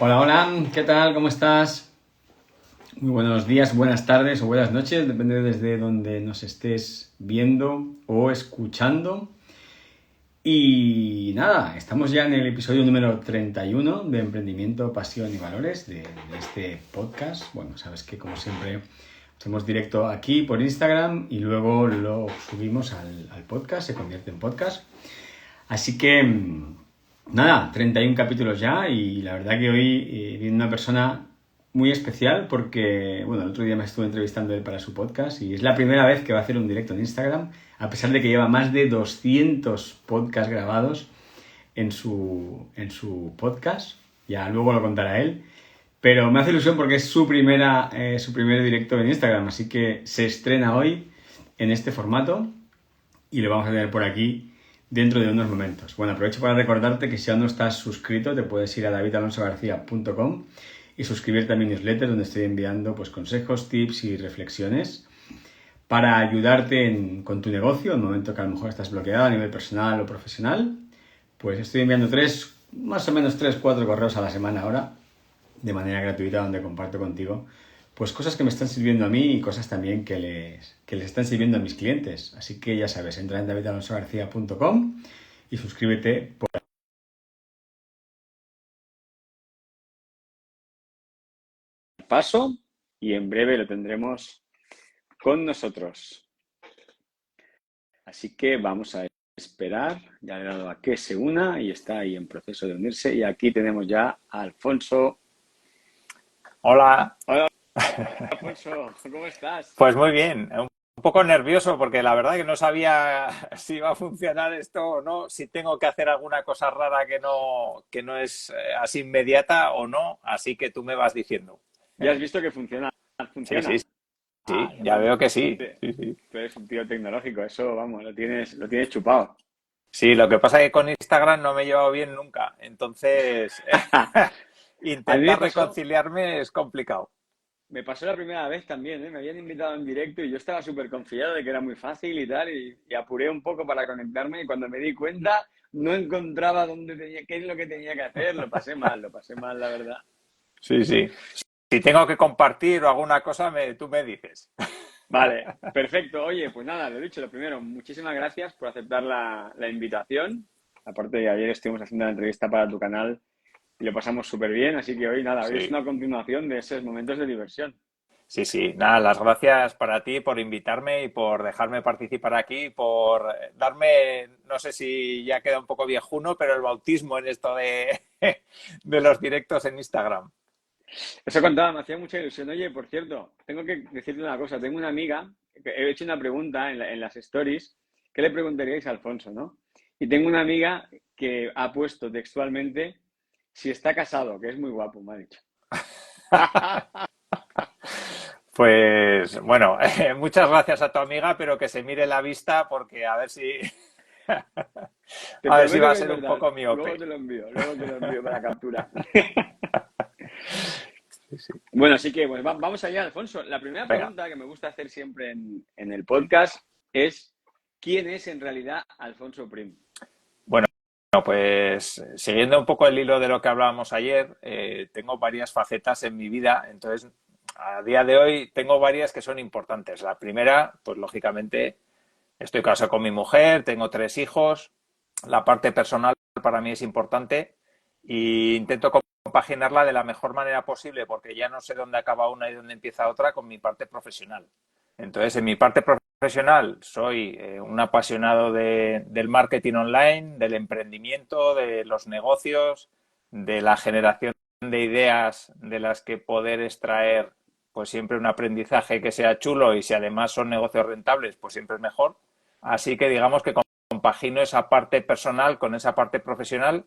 Hola, hola, ¿qué tal? ¿Cómo estás? Muy buenos días, buenas tardes o buenas noches, depende desde donde nos estés viendo o escuchando. Y nada, estamos ya en el episodio número 31 de Emprendimiento, Pasión y Valores de este podcast. Bueno, sabes que como siempre hacemos directo aquí por Instagram y luego lo subimos al podcast, se convierte en podcast. Así que nada, 31 capítulos ya y la verdad que hoy viene una persona muy especial porque, bueno, el otro día me estuve entrevistando él para su podcast y es la primera vez que va a hacer un directo en Instagram, a pesar de que lleva más de 200 podcasts grabados en su podcast, ya luego lo contará él, pero me hace ilusión porque es su primer directo en Instagram, así que se estrena hoy en este formato y lo vamos a tener por aquí dentro de unos momentos. Bueno, aprovecho para recordarte que si aún no estás suscrito, te puedes ir a davidalonsogarcia.com y suscribirte a mi newsletter donde estoy enviando pues, consejos, tips y reflexiones para ayudarte con tu negocio en el momento que a lo mejor estás bloqueado a nivel personal o profesional. Pues estoy enviando más o menos 3, 4 correos a la semana ahora, de manera gratuita, donde comparto contigo pues cosas que me están sirviendo a mí y cosas también que les están sirviendo a mis clientes. Así que ya sabes, entra en davidalonsogarcia.com y suscríbete por el paso y en breve lo tendremos con nosotros. Así que vamos a esperar, ya le he dado a que se una y está ahí en proceso de unirse y aquí tenemos ya a Alfonso. Hola, Hola, Alfonso, ¿cómo estás? pues muy bien, un poco nervioso porque la verdad que no sabía si iba a funcionar esto o no, si tengo que hacer alguna cosa rara que no es así inmediata o no, así que tú me vas diciendo. Ya has visto que funciona. Sí, sí, ¿Funciona? Ah, sí, ya bueno, veo que tú sí. Sí, sí. eres un tío tecnológico, eso, vamos, lo tienes chupado. Sí, lo que pasa es que con Instagram no me he llevado bien nunca, entonces A mí me intentar pasó, reconciliarme es complicado. me pasó la primera vez también, ¿eh? Me habían invitado en directo y yo estaba súper confiado de que era muy fácil y tal, y apuré un poco para conectarme y cuando me di cuenta no encontraba qué es lo que tenía que hacer, lo pasé mal, la verdad. Sí, sí. Si tengo que compartir o alguna cosa, tú me dices. Vale, perfecto. Oye, pues nada, lo dicho, lo primero, muchísimas gracias por aceptar la invitación. Aparte de ayer estuvimos haciendo la entrevista para tu canal y lo pasamos súper bien, así que hoy nada, hoy es Sí. una continuación de esos momentos de diversión. Sí, sí, nada, las gracias para ti por invitarme y por dejarme participar aquí, por darme, no sé si ya queda un poco viejuno, pero el bautismo en esto de, de los directos en Instagram. Eso contaba, me hacía mucha ilusión. Oye, por cierto, tengo que decirte una cosa. Tengo una amiga, que he hecho una pregunta en las stories, ¿qué le preguntaríais a Alfonso, no? Y tengo una amiga que ha puesto textualmente si está casado, que es muy guapo, me ha dicho. Pues bueno, muchas gracias a tu amiga, pero que se mire la vista porque a ver si, Te a ver si prometo va a que es ser un verdad. poco miope. Luego te lo envío para captura. Sí, sí. Bueno, así que pues, vamos allá, Alfonso. La primera Venga. pregunta que me gusta hacer siempre en el podcast es, ¿quién es en realidad Alfonso Prim? Bueno, pues siguiendo un poco el hilo de lo que hablábamos ayer, tengo varias facetas en mi vida, entonces a día de hoy tengo varias que son importantes. La primera, pues lógicamente, estoy casado con mi mujer, tengo 3 hijos, la parte personal para mí es importante e intento compaginarla de la mejor manera posible porque ya no sé dónde acaba una y dónde empieza otra con mi parte profesional. Entonces, en mi parte profesional soy un apasionado del marketing online, del emprendimiento, de los negocios, de la generación de ideas de las que poder extraer pues siempre un aprendizaje que sea chulo y si además son negocios rentables, pues siempre es mejor. Así que digamos que compagino esa parte personal con esa parte profesional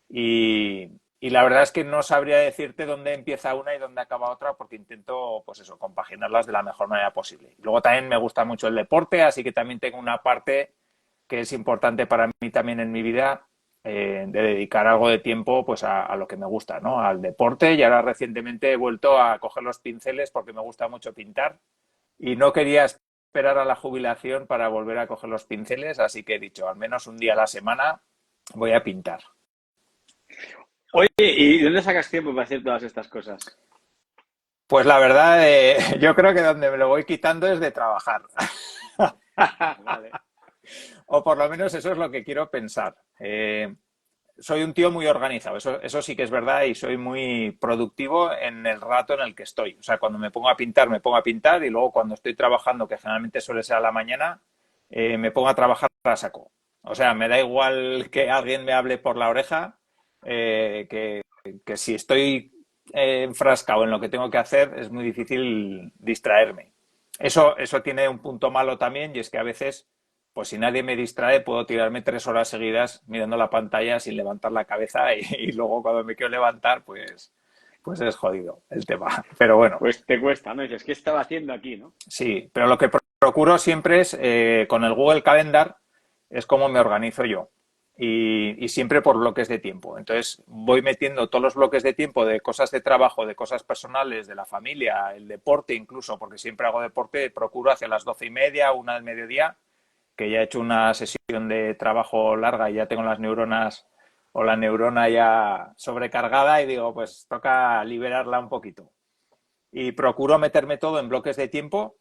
y la verdad es que no sabría decirte dónde empieza una y dónde acaba otra porque intento, pues eso, compaginarlas de la mejor manera posible. Luego también me gusta mucho el deporte, así que también tengo una parte que es importante para mí también en mi vida, de dedicar algo de tiempo pues a lo que me gusta, ¿no? Al deporte y ahora recientemente he vuelto a coger los pinceles porque me gusta mucho pintar y no quería esperar a la jubilación para volver a coger los pinceles, así que he dicho, al menos un día a la semana voy a pintar. Oye, ¿y dónde sacas tiempo para hacer todas estas cosas? Pues la verdad, yo creo que donde me lo voy quitando es de trabajar. Vale. O por lo menos eso es lo que quiero pensar. Soy un tío muy organizado, eso sí que es verdad, y soy muy productivo en el rato en el que estoy. O sea, cuando me pongo a pintar y luego cuando estoy trabajando, que generalmente suele ser a la mañana, me pongo a trabajar a saco. O sea, me da igual que alguien me hable por la oreja, que si estoy enfrascado en lo que tengo que hacer, es muy difícil distraerme. Eso tiene un punto malo también, y es que a veces, pues si nadie me distrae, puedo tirarme 3 horas seguidas mirando la pantalla sin levantar la cabeza y luego cuando me quiero levantar, pues es jodido el tema. Pero bueno, Pues te cuesta, ¿no? Dices, ¿qué estaba haciendo aquí, no? sí, pero lo que procuro siempre es, con el Google Calendar, es cómo me organizo yo. Y siempre por bloques de tiempo. Entonces voy metiendo todos los bloques de tiempo de cosas de trabajo, de cosas personales, de la familia, el deporte incluso, porque siempre hago deporte, procuro hacia las 12:30, 1 del mediodía, que ya he hecho una sesión de trabajo larga y ya tengo las neuronas o la neurona ya sobrecargada y digo, pues toca liberarla un poquito. Y procuro meterme todo en bloques de tiempo,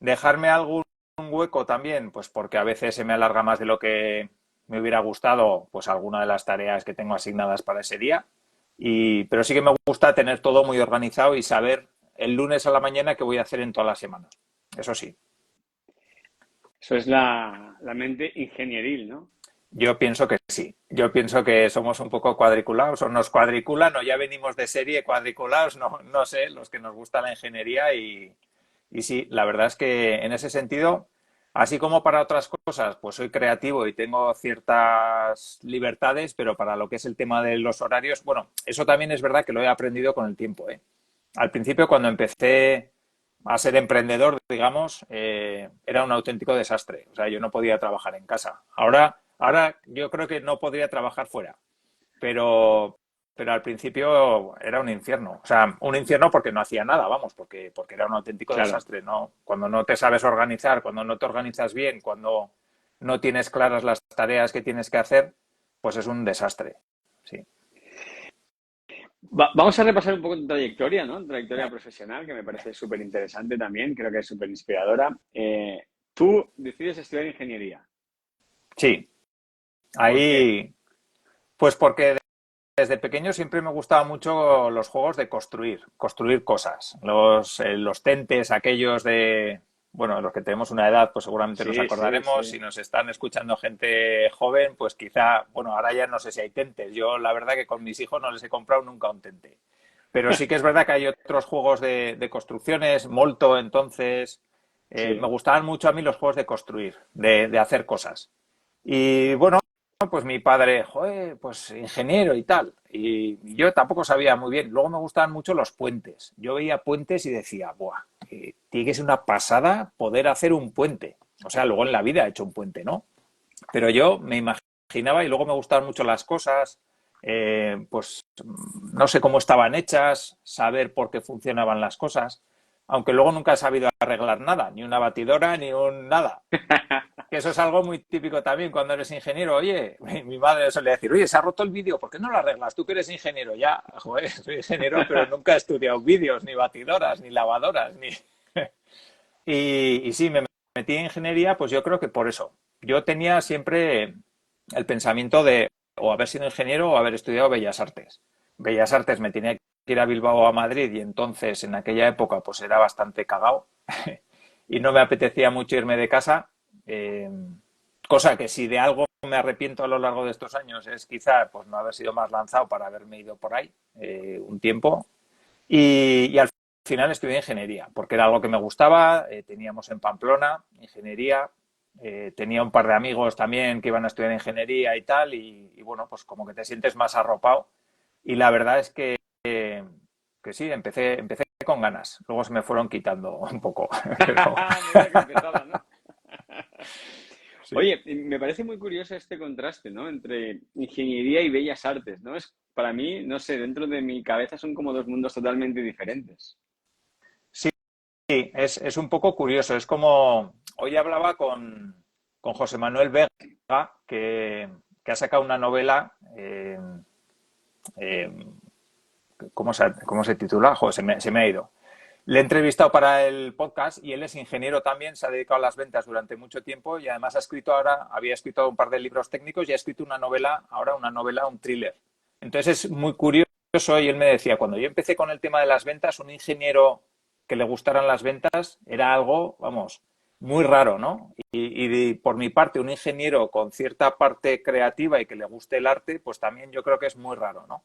dejarme algún hueco también, pues porque a veces se me alarga más de lo que me hubiera gustado, pues alguna de las tareas que tengo asignadas para ese día. Pero sí que me gusta tener todo muy organizado y saber el lunes a la mañana qué voy a hacer en toda la semana. Eso sí. Eso es la mente ingenieril, ¿no? Yo pienso que sí. Yo pienso que somos un poco cuadriculados o nos cuadriculan o ya venimos de serie cuadriculados, no sé, los que nos gusta la ingeniería y sí, la verdad es que en ese sentido, así como para otras cosas, pues soy creativo y tengo ciertas libertades, pero para lo que es el tema de los horarios, bueno, eso también es verdad que lo he aprendido con el tiempo, ¿eh? Al principio, cuando empecé a ser emprendedor, digamos, era un auténtico desastre. O sea, yo no podía trabajar en casa. Ahora yo creo que no podría trabajar fuera, pero, pero al principio era un infierno. O sea, un infierno porque no hacía nada, vamos, porque era un auténtico Claro. desastre, ¿no? Cuando no te sabes organizar, cuando no te organizas bien, cuando no tienes claras las tareas que tienes que hacer, pues es un desastre. Sí. Vamos a repasar un poco tu trayectoria, ¿no? Tu trayectoria profesional, que me parece súper interesante también, creo que es súper inspiradora. Tú decides estudiar ingeniería. Sí, ¿Por qué? ahí, pues porque desde pequeño siempre me gustaban mucho los juegos de construir cosas. Los tentes, aquellos de, bueno, los que tenemos una edad, pues seguramente nos Sí, sí, sí. acordaremos. Si nos están escuchando gente joven, pues quizá, bueno, ahora ya no sé si hay tentes. Yo la verdad que con mis hijos no les he comprado nunca un tente. Pero sí que es verdad que hay otros juegos de construcciones, Molto, entonces, me Sí. gustaban mucho a mí los juegos de construir, de hacer cosas. Y bueno, pues mi padre, joder, pues ingeniero y tal. Y yo tampoco sabía muy bien. Luego me gustaban mucho los puentes. Yo veía puentes y decía, buah, tiene que ser una pasada poder hacer un puente. O sea, luego en la vida he hecho un puente, ¿no? Pero yo me imaginaba y luego me gustaban mucho las cosas, pues no sé cómo estaban hechas, saber por qué funcionaban las cosas, aunque luego nunca he sabido arreglar nada, ni una batidora, ni un nada. Que eso es algo muy típico también cuando eres ingeniero. Oye, mi madre suele decir, oye, se ha roto el vídeo, ¿por qué no lo arreglas? Tú que eres ingeniero, ya, joder, soy ingeniero, pero nunca he estudiado vídeos, ni batidoras, ni lavadoras, ni... Y sí, me metí en ingeniería, pues yo creo que por eso. Yo tenía siempre el pensamiento de o haber sido ingeniero o haber estudiado Bellas Artes. Bellas Artes me tenía que ir a Bilbao o a Madrid y entonces en aquella época pues era bastante cagao y no me apetecía mucho irme de casa. Eh, Cosa que si de algo me arrepiento a lo largo de estos años es quizá pues no haber sido más lanzado para haberme ido por ahí un tiempo y al final estudié ingeniería, porque era algo que me gustaba, teníamos en Pamplona ingeniería, tenía un par de amigos también que iban a estudiar ingeniería y tal, y bueno, pues como que te sientes más arropado. Y la verdad es que sí, empecé con ganas, luego se me fueron quitando un poco, pero A medida que empezaba, ¿no? sí. Oye, y me parece muy curioso este contraste, ¿no? Entre ingeniería y bellas artes, ¿no? Es, para mí, no sé, dentro de mi cabeza son como dos mundos totalmente diferentes. Sí, es un poco curioso, es como, hoy hablaba con José Manuel Vega, que ha sacado una novela. ¿cómo se titula? Joder, se me ha ido. Le he entrevistado para el podcast y él es ingeniero también, se ha dedicado a las ventas durante mucho tiempo y además había escrito un par de libros técnicos y ha escrito una novela, un thriller. Entonces es muy curioso y él me decía, cuando yo empecé con el tema de las ventas, un ingeniero que le gustaran las ventas era algo, vamos, muy raro, ¿no? Y por mi parte, un ingeniero con cierta parte creativa y que le guste el arte, pues también yo creo que es muy raro, ¿no?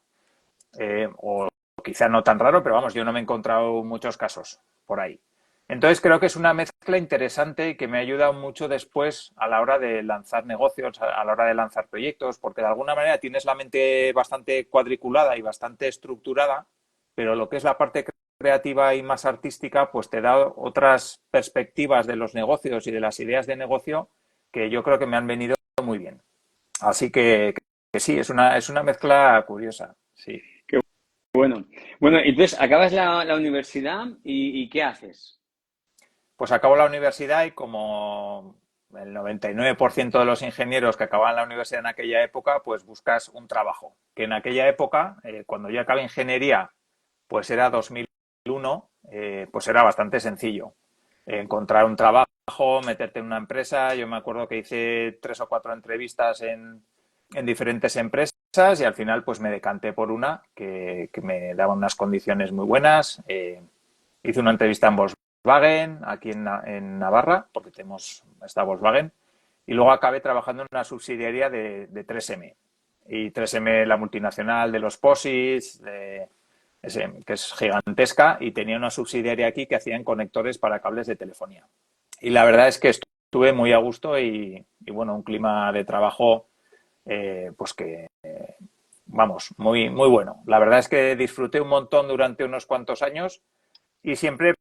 O quizá no tan raro, pero vamos, yo no me he encontrado muchos casos por ahí. Entonces creo que es una mezcla interesante y que me ha ayudado mucho después a la hora de lanzar negocios, a la hora de lanzar proyectos, porque de alguna manera tienes la mente bastante cuadriculada y bastante estructurada, pero lo que es la parte creativa y más artística, pues te da otras perspectivas de los negocios y de las ideas de negocio que yo creo que me han venido muy bien. Así que sí, es una mezcla curiosa, sí. Qué bueno. Bueno, entonces acabas la universidad y ¿qué haces? Pues acabo la universidad y como el 99% de los ingenieros que acababan la universidad en aquella época, pues buscas un trabajo. Que en aquella época, cuando yo acabé ingeniería, pues era 2001, pues era bastante sencillo. Encontrar un trabajo, meterte en una empresa. Yo me acuerdo que hice 3 o 4 entrevistas en diferentes empresas y al final pues me decanté por una que me daba unas condiciones muy buenas. Hice una entrevista en Volkswagen, aquí en Navarra, porque está Volkswagen, y luego acabé trabajando en una subsidiaria de 3M. Y 3M, la multinacional de los POSITs, que es gigantesca, y tenía una subsidiaria aquí que hacían conectores para cables de telefonía. Y la verdad es que estuve muy a gusto y bueno, un clima de trabajo, pues que, vamos, muy, muy bueno. La verdad es que disfruté un montón durante unos cuantos años y siempre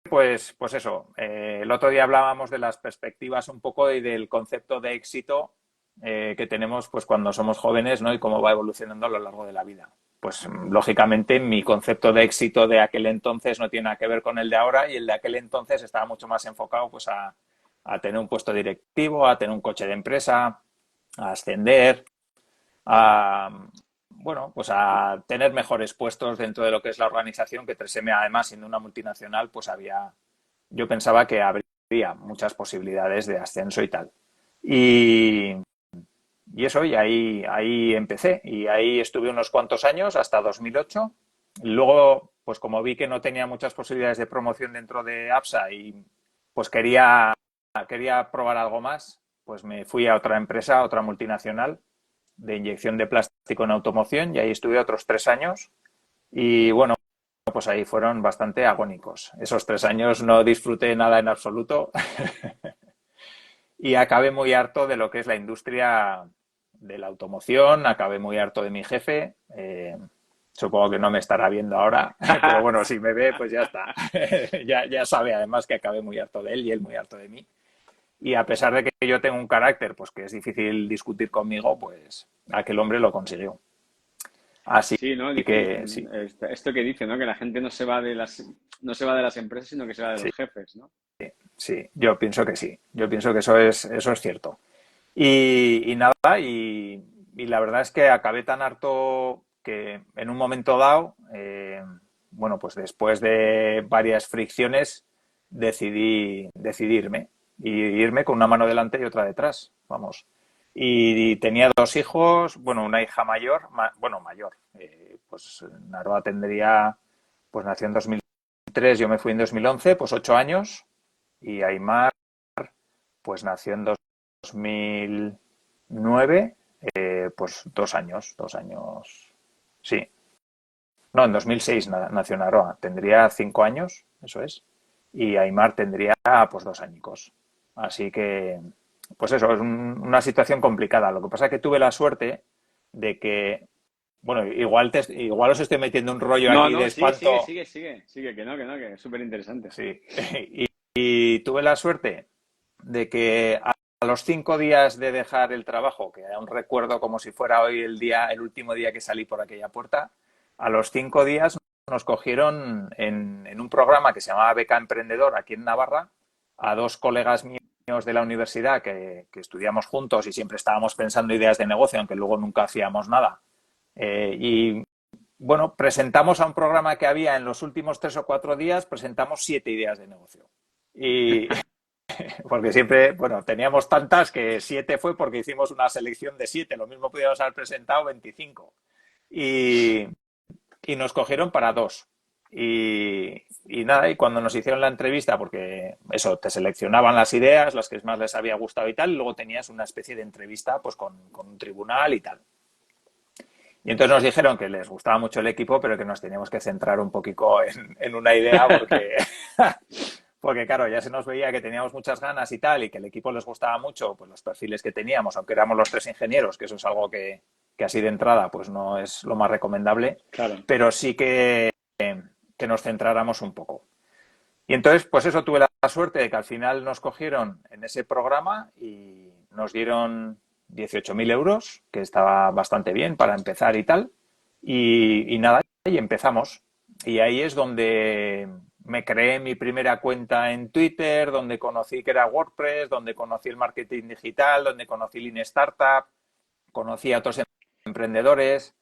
pues eso, el otro día hablábamos de las perspectivas un poco y del concepto de éxito que tenemos pues cuando somos jóvenes, ¿no? Y cómo va evolucionando a lo largo de la vida. Pues lógicamente mi concepto de éxito de aquel entonces no tiene nada que ver con el de ahora y el de aquel entonces estaba mucho más enfocado pues a tener un puesto directivo, a tener un coche de empresa, a ascender, a, bueno, pues a tener mejores puestos dentro de lo que es la organización, que 3M además siendo una multinacional, pues yo pensaba que habría muchas posibilidades de ascenso y tal. Y, y ahí empecé y ahí estuve unos cuantos años hasta 2008. Luego, pues como vi que no tenía muchas posibilidades de promoción dentro de APSA y pues quería probar algo más, pues me fui a otra empresa, a otra multinacional de inyección de plástico en automoción y ahí estuve otros 3 años y bueno, pues ahí fueron bastante agónicos. Esos 3 años no disfruté nada en absoluto y acabé muy harto de lo que es la industria de la automoción, acabé muy harto de mi jefe. Supongo que no me estará viendo ahora, pero bueno, si me ve, pues ya está. Ya sabe además que acabé muy harto de él y él muy harto de mí. Y a pesar de que yo tengo un carácter, pues que es difícil discutir conmigo, pues aquel hombre lo consiguió. Así Sí, ¿no? que sí, Esto que dice, ¿no? Que la gente no se va de las empresas, sino que se va de sí, los jefes, ¿no? sí, yo pienso que sí. Yo pienso que eso es cierto. Y nada, y la verdad es que acabé tan harto que en un momento dado, bueno, pues después de varias fricciones, decidí irme. Y irme con una mano delante y otra detrás, vamos. Y tenía 2 hijos, bueno, una hija mayor, bueno, mayor. Pues Naroa pues nació en 2003, yo me fui en 2011, pues 8 años. Y Aymar, pues nació en 2009, pues 2 años, sí. No, en 2006 nació Naroa, tendría 5 años, eso es. Y Aymar tendría pues 2 añicos. Así que, pues eso, es una situación complicada. Lo que pasa es que tuve la suerte de que, bueno, igual os estoy metiendo un rollo No, aquí no, de sigue, sigue, espanto. sigue, sigue, sigue, que es súper interesante. Sí. Y tuve la suerte de que a los 5 días de dejar el trabajo, que aún recuerdo como si fuera hoy el último día que salí por aquella puerta, a los 5 días nos cogieron en un programa que se llamaba Beca Emprendedor aquí en Navarra, a 2 colegas míos de la universidad que estudiamos juntos y siempre estábamos pensando ideas de negocio, aunque luego nunca hacíamos nada. Y bueno, presentamos a un programa que había en los últimos 3 o 4 días, presentamos 7 ideas de negocio. Y porque siempre, bueno, teníamos tantas que 7 fue porque hicimos una selección de 7. Lo mismo podíamos haber presentado 25. Y, y nos cogieron para 2. Y nada, y cuando nos hicieron la entrevista, porque eso, te seleccionaban las ideas, las que más les había gustado y tal, y luego tenías una especie de entrevista pues con un tribunal y tal. Y entonces nos dijeron que les gustaba mucho el equipo, pero que nos teníamos que centrar un poquito en una idea porque, porque, claro, ya se nos veía que teníamos muchas ganas y tal, y que el equipo les gustaba mucho, pues los perfiles que teníamos, aunque éramos los 3 ingenieros, que eso es algo que así de entrada pues no es lo más recomendable, Claro. pero sí que nos centráramos un poco. Y entonces, pues eso, tuve la suerte de que al final nos cogieron en ese programa y nos dieron 18.000 euros, que estaba bastante bien para empezar y tal. Y nada, y empezamos. Y ahí es donde me creé mi primera cuenta en Twitter, donde conocí que era WordPress, donde conocí el marketing digital, donde conocí Lean Startup, conocí a otros emprendedores.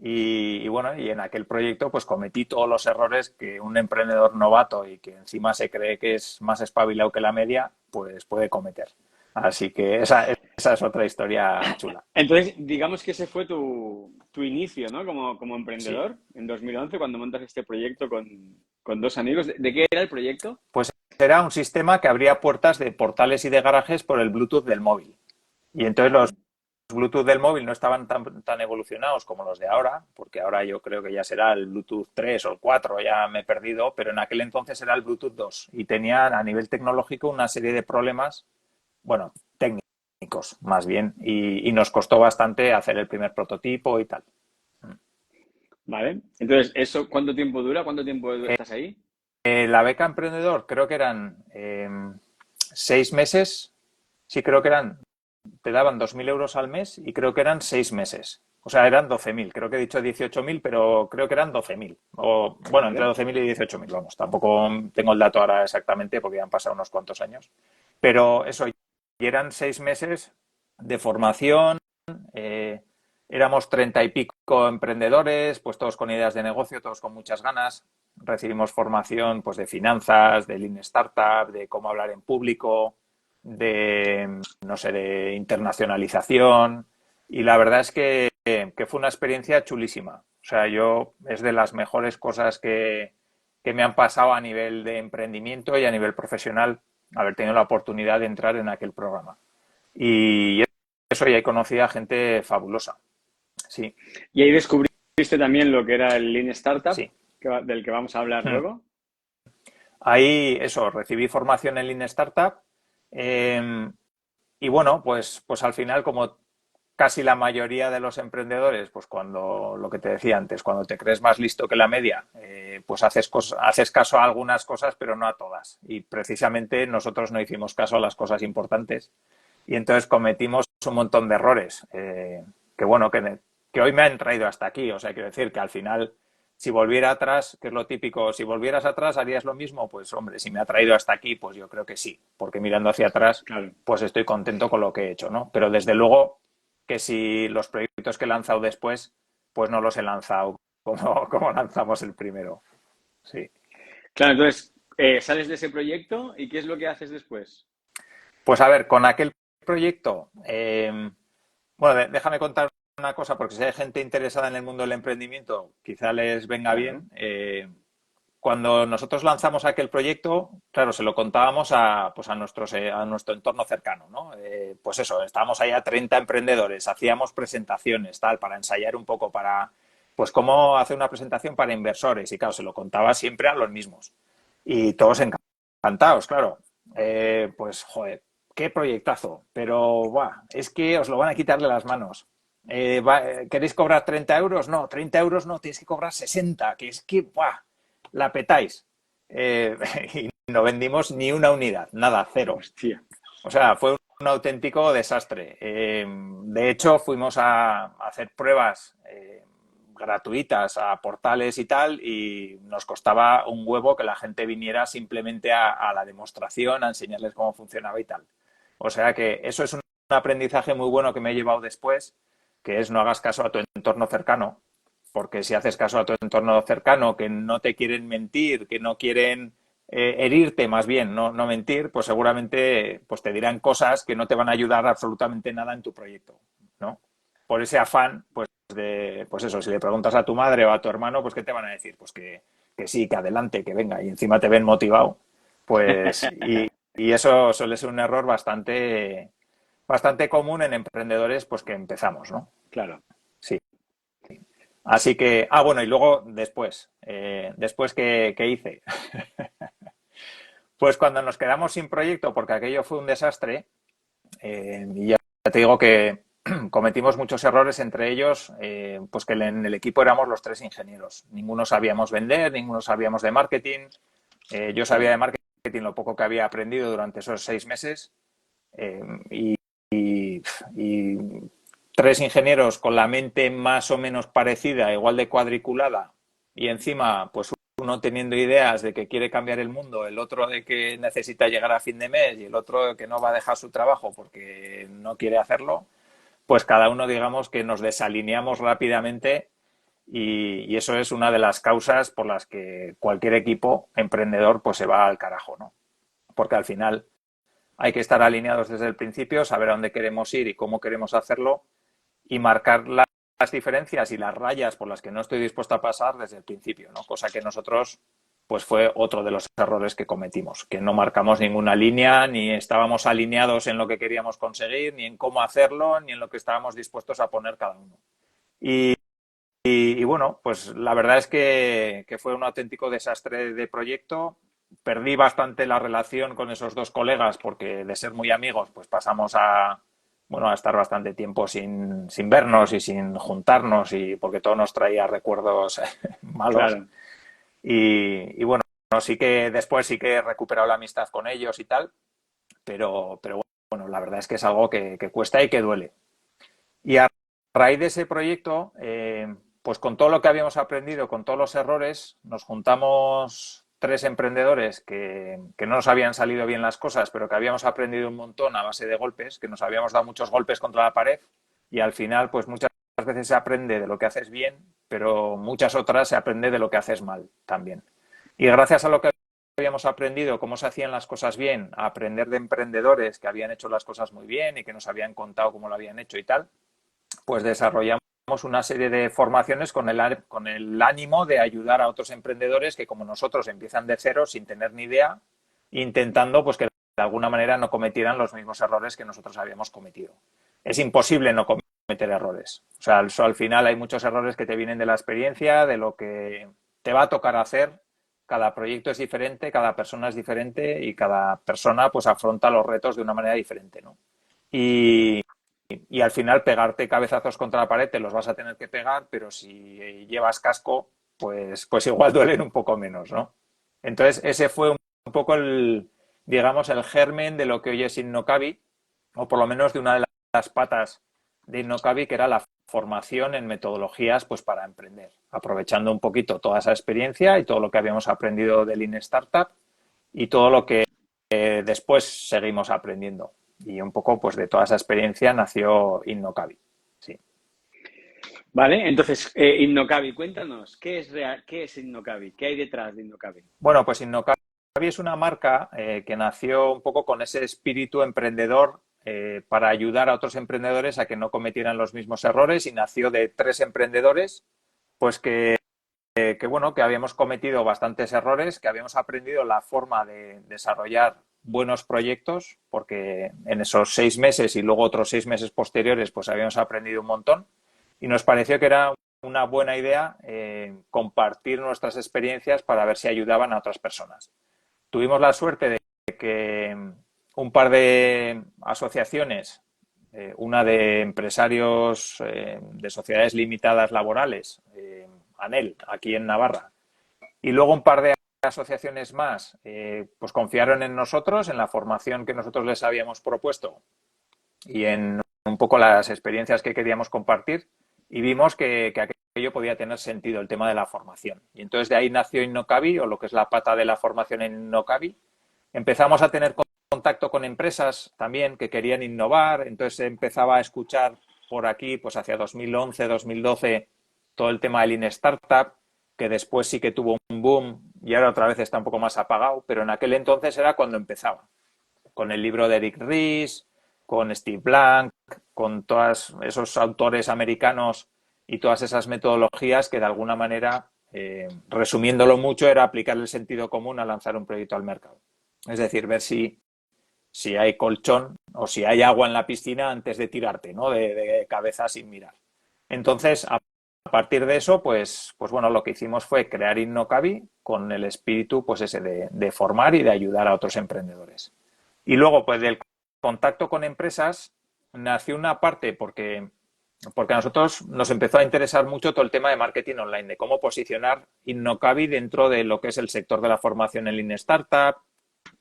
Y bueno, y en aquel proyecto pues cometí todos los errores que un emprendedor novato y que encima se cree que es más espabilado que la media, pues puede cometer. Así que esa es otra historia chula. Entonces, digamos que ese fue tu inicio, ¿no? Como Sí. emprendedor en 2011, cuando montas este proyecto con dos amigos. ¿De qué era el proyecto? Pues era un sistema que abría puertas de portales y de garajes por el Bluetooth del móvil. Y entonces los Vale. Bluetooth del móvil no estaban tan evolucionados como los de ahora, porque ahora yo creo que ya será el Bluetooth 3 o el 4, ya me he perdido, pero en aquel entonces era el Bluetooth 2 y tenían a nivel tecnológico una serie de problemas, bueno, técnicos más bien, y nos costó bastante hacer el primer prototipo y tal. Vale. Entonces, ¿eso cuánto tiempo dura? ¿Cuánto tiempo estás ahí? La beca emprendedor creo que eran 6 meses, sí creo que eran, te daban 2.000 euros al mes y creo que eran 6 meses. O sea, eran 12.000. Creo que he dicho 18.000, pero creo que eran 12.000. O, bueno, entre Vale. 12.000 y 18.000, vamos. Tampoco tengo el dato ahora exactamente porque ya han pasado unos cuantos años. Pero eso, y eran 6 meses de formación. eh, Éramos 30 y pico emprendedores, pues todos con ideas de negocio, todos con muchas ganas. Recibimos formación pues de finanzas, de Lean Startup, de cómo hablar en público, de, no sé, de internacionalización. Y la verdad es que fue una experiencia chulísima. O sea, yo es de las mejores cosas que me han pasado a nivel de emprendimiento y a nivel profesional haber tenido la oportunidad de entrar en aquel programa. Y eso, y ahí conocí a gente fabulosa. Sí, Y ahí descubriste también lo que era el Lean Startup, sí. del que vamos a hablar Hmm. luego. Ahí, eso, recibí formación en Lean Startup. eh, y bueno, pues al final, como casi la mayoría de los emprendedores, pues cuando, lo que te decía antes, cuando te crees más listo que la media, pues haces caso a algunas cosas, pero no a todas. Y precisamente nosotros no hicimos caso a las cosas importantes. Y entonces cometimos un montón de errores, que bueno, que hoy me han traído hasta aquí. O sea, quiero decir que al final, si volviera atrás, que es lo típico, si volvieras atrás, ¿harías lo mismo? Pues hombre, si me ha traído hasta aquí, pues yo creo que sí, porque mirando hacia atrás, Claro. pues estoy contento con lo que he hecho, ¿no? Pero desde luego que si los proyectos que he lanzado después, pues no los he lanzado como lanzamos el primero. Sí. Claro, entonces, sales de ese proyecto y ¿qué es lo que haces después? Pues a ver, con aquel proyecto, bueno, déjame contar una cosa, porque si hay gente interesada en el mundo del emprendimiento, quizá les venga Claro. bien. Cuando nosotros lanzamos aquel proyecto, claro, se lo contábamos pues a nuestro entorno cercano, ¿no? Pues eso, estábamos ahí a 30 emprendedores, hacíamos presentaciones, tal, para ensayar un poco, pues cómo hacer una presentación para inversores. Y claro, se lo contaba siempre a los mismos. Y todos encantados, claro. Pues, joder, qué proyectazo. Pero, buah, es que os lo van a quitar de las manos. ¿Queréis cobrar 30 euros? No, 30 euros no, tenéis que cobrar 60, que es que, buah, la petáis. Eh, y no vendimos ni una unidad, nada, cero. Hostia. O sea, fue un auténtico desastre. De hecho, fuimos a hacer pruebas gratuitas a portales y tal, y nos costaba un huevo que la gente viniera simplemente a la demostración, a enseñarles cómo funcionaba y tal. O sea que eso es un aprendizaje muy bueno que me he llevado después, que es no hagas caso a tu entorno cercano, porque si haces caso a tu entorno cercano, que no te quieren mentir, que no quieren herirte más bien, no mentir, pues seguramente pues te dirán cosas que no te van a ayudar absolutamente nada en tu proyecto, ¿no? Por ese afán, pues pues eso, si le preguntas a tu madre o a tu hermano, pues ¿qué te van a decir? Pues que sí, que adelante, que venga, y encima te ven motivado, pues y eso suele ser un error bastante común en emprendedores pues que empezamos, ¿no? Claro. Sí. Así que, bueno, y luego después ¿qué hice? Pues cuando nos quedamos sin proyecto, porque aquello fue un desastre, y ya te digo que cometimos muchos errores, entre ellos, pues que en el equipo éramos los tres ingenieros. Ninguno sabíamos vender, ninguno sabíamos de marketing. Yo sabía de marketing lo poco que había aprendido durante esos 6 meses. Y, y tres ingenieros con la mente más o menos parecida, igual de cuadriculada, y encima, pues uno teniendo ideas de que quiere cambiar el mundo, el otro de que necesita llegar a fin de mes y el otro de que no va a dejar su trabajo porque no quiere hacerlo, pues cada uno digamos que nos desalineamos rápidamente y eso es una de las causas por las que cualquier equipo emprendedor pues se va al carajo, ¿no? Porque al final hay que estar alineados desde el principio, saber a dónde queremos ir y cómo queremos hacerlo y marcar las diferencias y las rayas por las que no estoy dispuesto a pasar desde el principio, ¿no? Cosa que nosotros, pues fue otro de los errores que cometimos, que no marcamos ninguna línea, ni estábamos alineados en lo que queríamos conseguir, ni en cómo hacerlo, ni en lo que estábamos dispuestos a poner cada uno. Y bueno, pues la verdad es que fue un auténtico desastre de proyecto. Perdí bastante la relación con esos dos colegas porque de ser muy amigos, pues pasamos a estar bastante tiempo sin vernos y sin juntarnos y porque todo nos traía recuerdos malos. Claro. Y bueno, sí que después sí que he recuperado la amistad con ellos y tal, pero bueno, la verdad es que es algo que cuesta y que duele. Y a raíz de ese proyecto, pues con todo lo que habíamos aprendido, con todos los errores, nos juntamos tres emprendedores que no nos habían salido bien las cosas, pero que habíamos aprendido un montón a base de golpes, que nos habíamos dado muchos golpes contra la pared y al final, pues muchas veces se aprende de lo que haces bien, pero muchas otras se aprende de lo que haces mal también. Y gracias a lo que habíamos aprendido, cómo se hacían las cosas bien, a aprender de emprendedores que habían hecho las cosas muy bien y que nos habían contado cómo lo habían hecho y tal, pues desarrollamos una serie de formaciones con el ánimo de ayudar a otros emprendedores que como nosotros empiezan de cero sin tener ni idea, intentando pues que de alguna manera no cometieran los mismos errores que nosotros habíamos cometido. Es imposible no cometer errores. O sea, al final hay muchos errores que te vienen de la experiencia, de lo que te va a tocar hacer. Cada proyecto es diferente, cada persona es diferente y cada persona pues afronta los retos de una manera diferente, ¿no? Y al final pegarte cabezazos contra la pared te los vas a tener que pegar, pero si llevas casco, pues igual duelen un poco menos, ¿no? Entonces ese fue un poco digamos, el germen de lo que hoy es Innocabi, o por lo menos de una de las patas de Innocabi, que era la formación en metodologías pues para emprender, aprovechando un poquito toda esa experiencia y todo lo que habíamos aprendido de Lean Startup y todo lo que después seguimos aprendiendo. Y un poco pues de toda esa experiencia nació Innocabi. Sí. Vale, entonces, Innocabi, cuéntanos, ¿qué es Innocabi? ¿Qué hay detrás de Innocabi? Bueno, pues Innocabi es una marca que nació un poco con ese espíritu emprendedor para ayudar a otros emprendedores a que no cometieran los mismos errores y nació de tres emprendedores pues bueno, que habíamos cometido bastantes errores, que habíamos aprendido la forma de desarrollar buenos proyectos, porque en esos 6 meses y luego otros 6 meses posteriores, pues habíamos aprendido un montón y nos pareció que era una buena idea compartir nuestras experiencias para ver si ayudaban a otras personas. Tuvimos la suerte de que un par de asociaciones, una de empresarios de sociedades limitadas laborales, ANEL, aquí en Navarra, y luego un par de asociaciones más, pues confiaron en nosotros, en la formación que nosotros les habíamos propuesto y en un poco las experiencias que queríamos compartir y vimos que aquello podía tener sentido, el tema de la formación. Y entonces de ahí nació Innocabi, o lo que es la pata de la formación en Innocabi. Empezamos a tener contacto con empresas también que querían innovar, entonces empezaba a escuchar por aquí, pues hacia 2011, 2012, todo el tema del Lean Startup, que después sí que tuvo un boom y ahora otra vez está un poco más apagado, pero en aquel entonces era cuando empezaba, con el libro de Eric Ries, con Steve Blank, con todos esos autores americanos y todas esas metodologías que de alguna manera, resumiéndolo mucho, era aplicar el sentido común a lanzar un proyecto al mercado. Es decir, ver si hay colchón o si hay agua en la piscina antes de tirarte, ¿no? De cabeza sin mirar. Entonces, a partir de eso, pues bueno, lo que hicimos fue crear Innocabi con el espíritu, pues ese de formar y de ayudar a otros emprendedores. Y luego, pues del contacto con empresas, nació una parte porque a nosotros nos empezó a interesar mucho todo el tema de marketing online, de cómo posicionar Innocabi dentro de lo que es el sector de la formación en Lean Startup.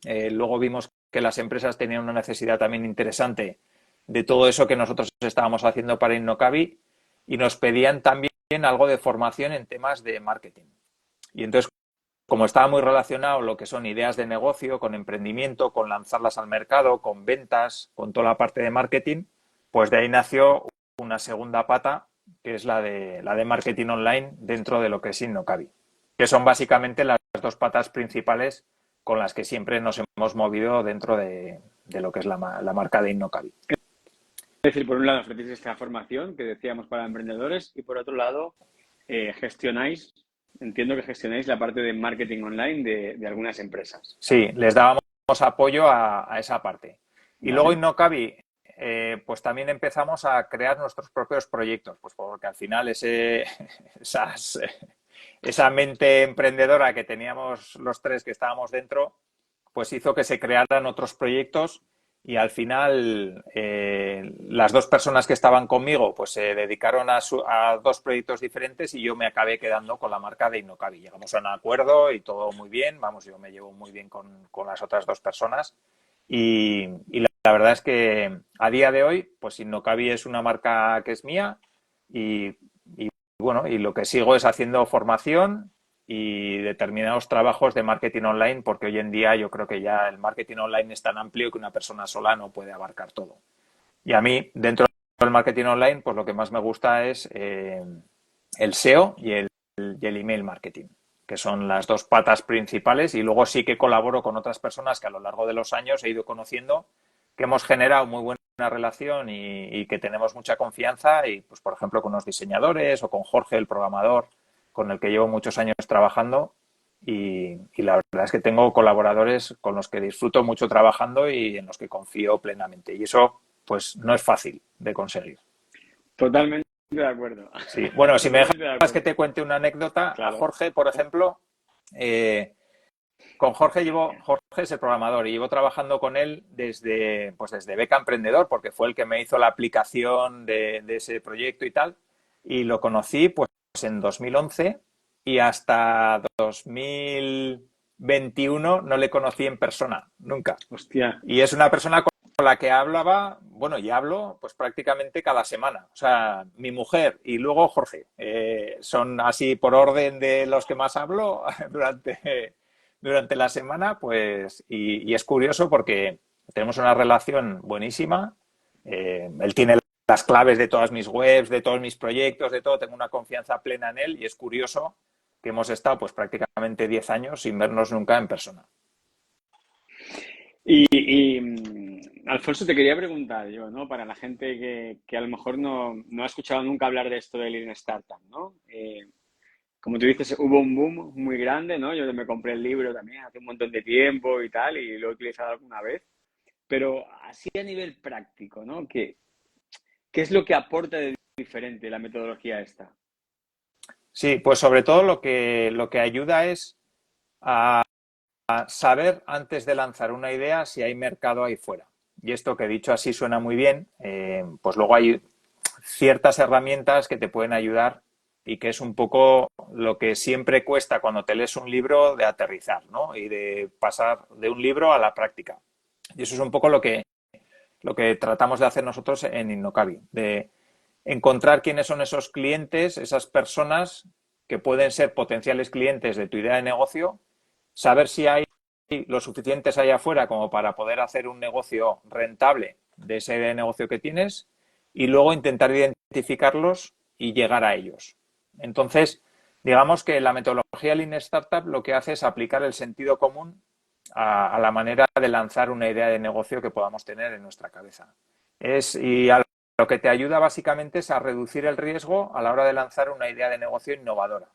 Luego vimos que las empresas tenían una necesidad también interesante de todo eso que nosotros estábamos haciendo para Innocabi y nos pedían también algo de formación en temas de marketing. Y entonces, como estaba muy relacionado lo que son ideas de negocio, con emprendimiento, con lanzarlas al mercado, con ventas, con toda la parte de marketing, pues de ahí nació una segunda pata, que es la de marketing online dentro de lo que es Innocabi, que son básicamente las dos patas principales con las que siempre nos hemos movido dentro de lo que es la marca de Innocabi. Es decir, por un lado ofrecéis esta formación que decíamos para emprendedores y por otro lado entiendo que gestionáis la parte de marketing online de algunas empresas. Sí, les dábamos apoyo a esa parte. Y Vale. luego Innocabi, pues también empezamos a crear nuestros propios proyectos, pues porque al final esa mente emprendedora que teníamos los tres que estábamos dentro, pues hizo que se crearan otros proyectos y al final las dos personas que estaban conmigo pues se dedicaron a dos proyectos diferentes y yo me acabé quedando con la marca de Innocabi. Llegamos a un acuerdo y todo muy bien, vamos, yo me llevo muy bien con las otras dos personas y la verdad es que a día de hoy pues Innocabi es una marca que es mía y bueno, y lo que sigo es haciendo formación y determinados trabajos de marketing online, porque hoy en día yo creo que ya el marketing online es tan amplio que una persona sola no puede abarcar todo. Y a mí, dentro del marketing online, pues lo que más me gusta es el SEO y el email marketing, que son las dos patas principales. Y luego sí que colaboro con otras personas que a lo largo de los años he ido conociendo, que hemos generado muy buena relación y que tenemos mucha confianza. Y, pues, por ejemplo, con los diseñadores o con Jorge, el programador, con el que llevo muchos años trabajando y la verdad es que tengo colaboradores con los que disfruto mucho trabajando y en los que confío plenamente. Y eso, pues, no es fácil de conseguir. Totalmente de acuerdo. Sí, bueno, si me Totalmente de dejas acuerdo. que te cuente una anécdota, Claro. a Jorge, por ejemplo, con Jorge Jorge es el programador y llevo trabajando con él desde Beca Emprendedor, porque fue el que me hizo la aplicación de ese proyecto y tal. Y lo conocí pues en 2011 y hasta 2021 no le conocí en persona, nunca. Hostia. Y es una persona con la que hablaba, bueno, y hablo pues prácticamente cada semana. O sea, mi mujer y luego Jorge son así por orden de los que más hablo durante la semana, pues, y es curioso porque tenemos una relación buenísima. Él tiene las claves de todas mis webs, de todos mis proyectos, de todo. Tengo una confianza plena en él y es curioso que hemos estado pues prácticamente 10 años sin vernos nunca en persona. Alfonso, te quería preguntar yo, ¿no? Para la gente que a lo mejor no ha escuchado nunca hablar de esto de Lean Startup, ¿no? Como tú dices, hubo un boom muy grande, ¿no? Yo me compré el libro también hace un montón de tiempo y tal, y lo he utilizado alguna vez. Pero así a nivel práctico, ¿no? ¿Qué es lo que aporta de diferente la metodología esta? Sí, pues sobre todo lo que ayuda es a saber antes de lanzar una idea si hay mercado ahí fuera. Y esto que he dicho así suena muy bien, pues luego hay ciertas herramientas que te pueden ayudar y que es un poco lo que siempre cuesta cuando te lees un libro de aterrizar, ¿no? Y de pasar de un libro a la práctica. Y eso es un poco lo que tratamos de hacer nosotros en Innocabi, de encontrar quiénes son esos clientes, esas personas que pueden ser potenciales clientes de tu idea de negocio, saber si hay lo suficientes allá afuera como para poder hacer un negocio rentable de ese negocio que tienes y luego intentar identificarlos y llegar a ellos. Entonces, digamos que la metodología Lean Startup lo que hace es aplicar el sentido común a la manera de lanzar una idea de negocio que podamos tener en nuestra cabeza. Lo que te ayuda básicamente es a reducir el riesgo a la hora de lanzar una idea de negocio innovadora.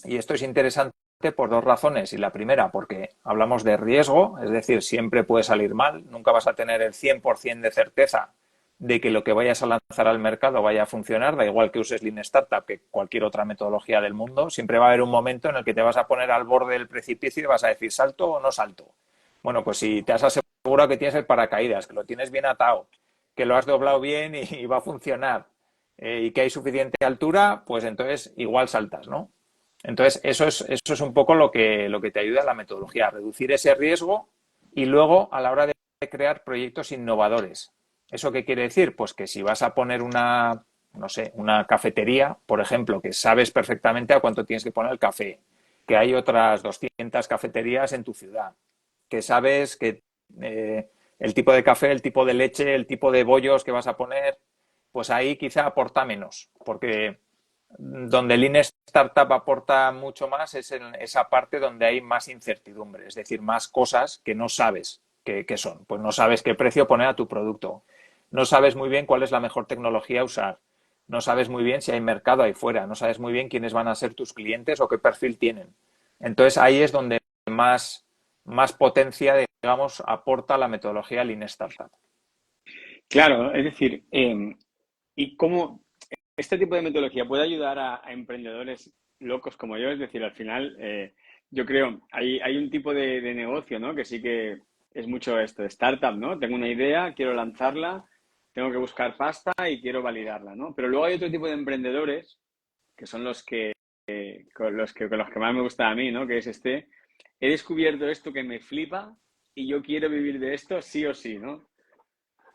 Y esto es interesante por dos razones. Y la primera, porque hablamos de riesgo, es decir, siempre puede salir mal, nunca vas a tener el 100% de certeza de que lo que vayas a lanzar al mercado vaya a funcionar, da igual que uses Lean Startup que cualquier otra metodología del mundo, siempre va a haber un momento en el que te vas a poner al borde del precipicio y vas a decir, ¿salto o no salto? Bueno, pues si te has asegurado que tienes el paracaídas, que lo tienes bien atado, que lo has doblado bien y va a funcionar, y que hay suficiente altura, pues entonces igual saltas, ¿no? Entonces, eso es un poco lo que te ayuda a la metodología, a reducir ese riesgo y luego a la hora de crear proyectos innovadores. ¿Eso qué quiere decir? Pues que si vas a poner no sé, una cafetería, por ejemplo, que sabes perfectamente a cuánto tienes que poner el café, que hay otras 200 cafeterías en tu ciudad, que sabes que el tipo de café, el tipo de leche, el tipo de bollos que vas a poner, pues ahí quizá aporta menos, porque donde Lean Startup aporta mucho más es en esa parte donde hay más incertidumbre, es decir, más cosas que no sabes qué son. Pues no sabes qué precio poner a tu producto, no sabes muy bien cuál es la mejor tecnología a usar, no sabes muy bien si hay mercado ahí fuera, no sabes muy bien quiénes van a ser tus clientes o qué perfil tienen. Entonces ahí es donde más potencia, digamos, aporta la metodología Lean Startup. Claro, es decir, ¿y cómo este tipo de metodología puede ayudar a emprendedores locos como yo? Es decir, al final, yo creo, hay un tipo de negocio, ¿no? Que sí que es mucho esto, de startup, ¿no? Tengo una idea, quiero lanzarla, tengo que buscar pasta y quiero validarla, ¿no? Pero luego hay otro tipo de emprendedores que son con los que más me gusta a mí, ¿no? Que es he descubierto esto que me flipa y yo quiero vivir de esto sí o sí, ¿no?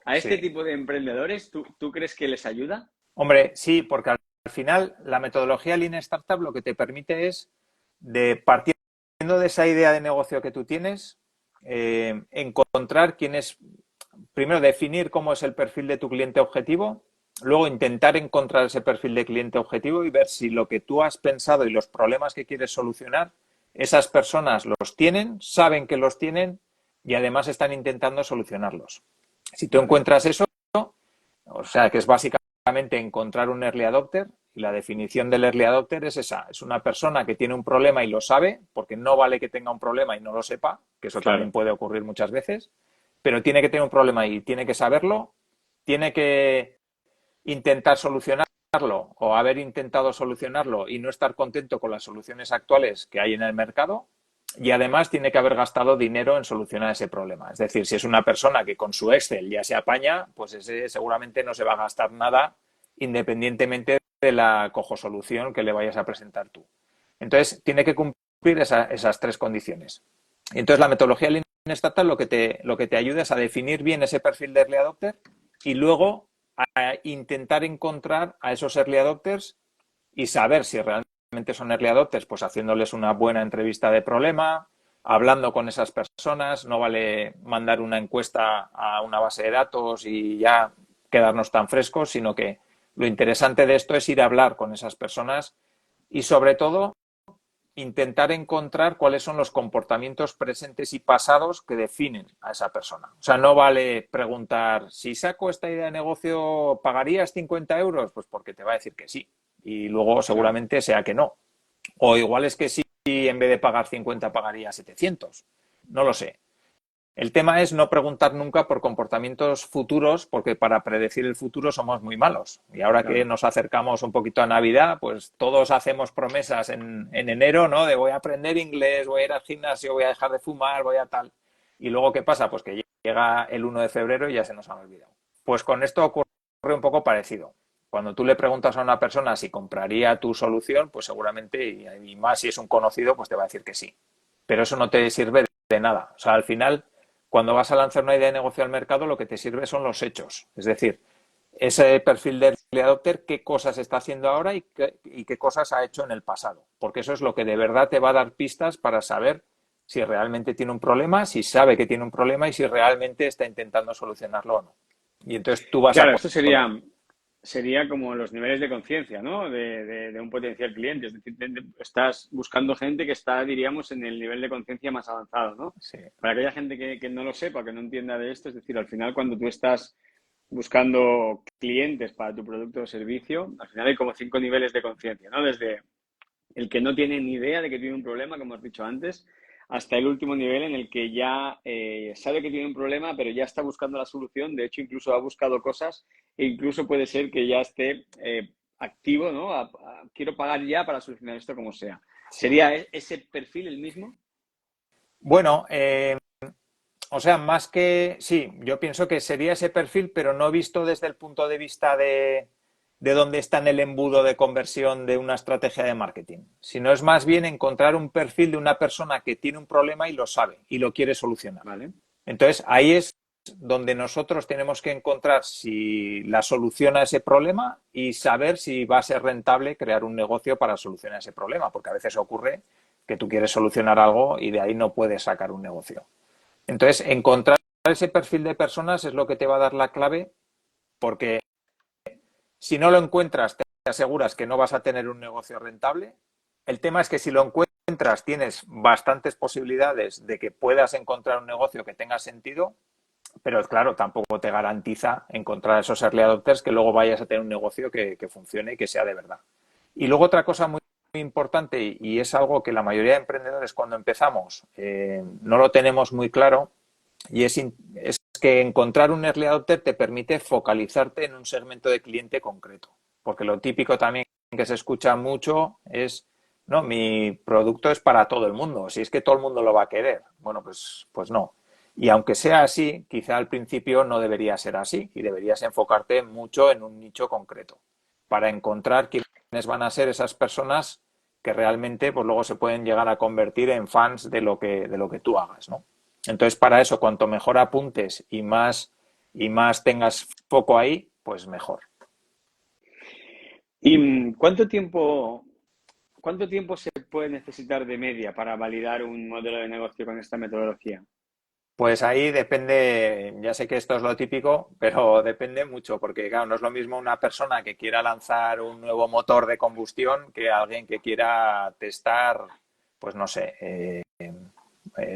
A este Sí. tipo de emprendedores, ¿tú crees que les ayuda? Hombre, sí, porque al final la metodología Lean Startup lo que te permite es, partiendo de esa idea de negocio que tú tienes, encontrar quién es, primero definir cómo es el perfil de tu cliente objetivo, luego intentar encontrar ese perfil de cliente objetivo y ver si lo que tú has pensado y los problemas que quieres solucionar, esas personas los tienen, saben que los tienen y además están intentando solucionarlos. Si tú Vale, encuentras eso, o sea, que es básicamente encontrar un early adopter, y la definición del early adopter es esa, es una persona que tiene un problema y lo sabe, porque no vale que tenga un problema y no lo sepa, que eso también claro. puede ocurrir muchas veces, pero tiene que tener un problema y tiene que saberlo, tiene que intentar solucionarlo o haber intentado solucionarlo y no estar contento con las soluciones actuales que hay en el mercado, y además tiene que haber gastado dinero en solucionar ese problema. Es decir, si es una persona que con su Excel ya se apaña, pues ese seguramente no se va a gastar nada independientemente de la cojo-solución que le vayas a presentar tú. Entonces, tiene que cumplir esas tres condiciones. Y entonces, la metodología Lean Startup lo que te ayuda es a definir bien ese perfil de early adopter y luego a intentar encontrar a esos early adopters y saber si realmente son early adopters, pues haciéndoles una buena entrevista de problema, hablando con esas personas, no vale mandar una encuesta a una base de datos y ya quedarnos tan frescos, sino que lo interesante de esto es ir a hablar con esas personas y sobre todo intentar encontrar cuáles son los comportamientos presentes y pasados que definen a esa persona. O sea, no vale preguntar, si saco esta idea de negocio, ¿pagarías 50 euros? Pues porque te va a decir que sí. Y luego Claro. seguramente sea que no. O igual es que sí, en vez de pagar 50 pagaría 700. No lo sé. El tema es no preguntar nunca por comportamientos futuros, porque para predecir el futuro somos muy malos. Y ahora que Claro. nos acercamos un poquito a Navidad, pues todos hacemos promesas en enero, ¿no? De voy a aprender inglés, voy a ir al gimnasio, voy a dejar de fumar, voy a tal. Y luego, ¿qué pasa? Pues que llega el 1 de febrero y ya se nos han olvidado. Pues con esto ocurre un poco parecido. Cuando tú le preguntas a una persona si compraría tu solución, pues seguramente, y más si es un conocido, pues te va a decir que sí. Pero eso no te sirve de nada. O sea, al final cuando vas a lanzar una idea de negocio al mercado, lo que te sirve son los hechos. Es decir, ese perfil de early adopter, qué cosas está haciendo ahora y qué cosas ha hecho en el pasado. Porque eso es lo que de verdad te va a dar pistas para saber si realmente tiene un problema, si sabe que tiene un problema y si realmente está intentando solucionarlo o no. Y entonces tú vas a Claro, esto sería, poder. sería como los niveles de conciencia, ¿no? De un potencial cliente. Es decir, estás buscando gente que está, diríamos, en el nivel de conciencia más avanzado, ¿no? Sí. Para aquella gente que no lo sepa, que no entienda de esto, es decir, al final cuando tú estás buscando clientes para tu producto o servicio, al final hay como 5 niveles de conciencia, ¿no? Desde el que no tiene ni idea de que tiene un problema, como has dicho antes, hasta el último nivel en el que ya sabe que tiene un problema, pero ya está buscando la solución. De hecho, incluso ha buscado cosas e incluso puede ser que ya esté activo, ¿no? Quiero pagar ya para solucionar esto como sea. Sí. ¿Sería ese perfil el mismo? Bueno, o sea, más que, sí, yo pienso que sería ese perfil, pero no visto desde el punto de vista de dónde está en el embudo de conversión de una estrategia de marketing, sino es más bien encontrar un perfil de una persona que tiene un problema y lo sabe y lo quiere solucionar. Vale. Entonces, ahí es donde nosotros tenemos que encontrar si la solución a ese problema y saber si va a ser rentable crear un negocio para solucionar ese problema, porque a veces ocurre que tú quieres solucionar algo y de ahí no puedes sacar un negocio. Entonces, encontrar ese perfil de personas es lo que te va a dar la clave, porque si no lo encuentras, te aseguras que no vas a tener un negocio rentable. El tema es que si lo encuentras, tienes bastantes posibilidades de que puedas encontrar un negocio que tenga sentido, pero claro, tampoco te garantiza encontrar esos early adopters que luego vayas a tener un negocio que funcione y que sea de verdad. Y luego otra cosa muy importante, y es algo que la mayoría de emprendedores cuando empezamos no lo tenemos muy claro, y es que encontrar un early adopter te permite focalizarte en un segmento de cliente concreto. Porque lo típico también que se escucha mucho es, no, mi producto es para todo el mundo, si es que todo el mundo lo va a querer. Bueno, pues no. Y aunque sea así, quizá al principio no debería ser así y deberías enfocarte mucho en un nicho concreto para encontrar quiénes van a ser esas personas que realmente pues luego se pueden llegar a convertir en fans de lo que tú hagas, ¿no? Entonces, para eso, cuanto mejor apuntes y más tengas foco ahí, pues mejor. ¿Y cuánto tiempo se puede necesitar de media para validar un modelo de negocio con esta metodología? Pues ahí depende, ya sé que esto es lo típico, pero depende mucho, porque claro, no es lo mismo una persona que quiera lanzar un nuevo motor de combustión que alguien que quiera testar, pues no sé,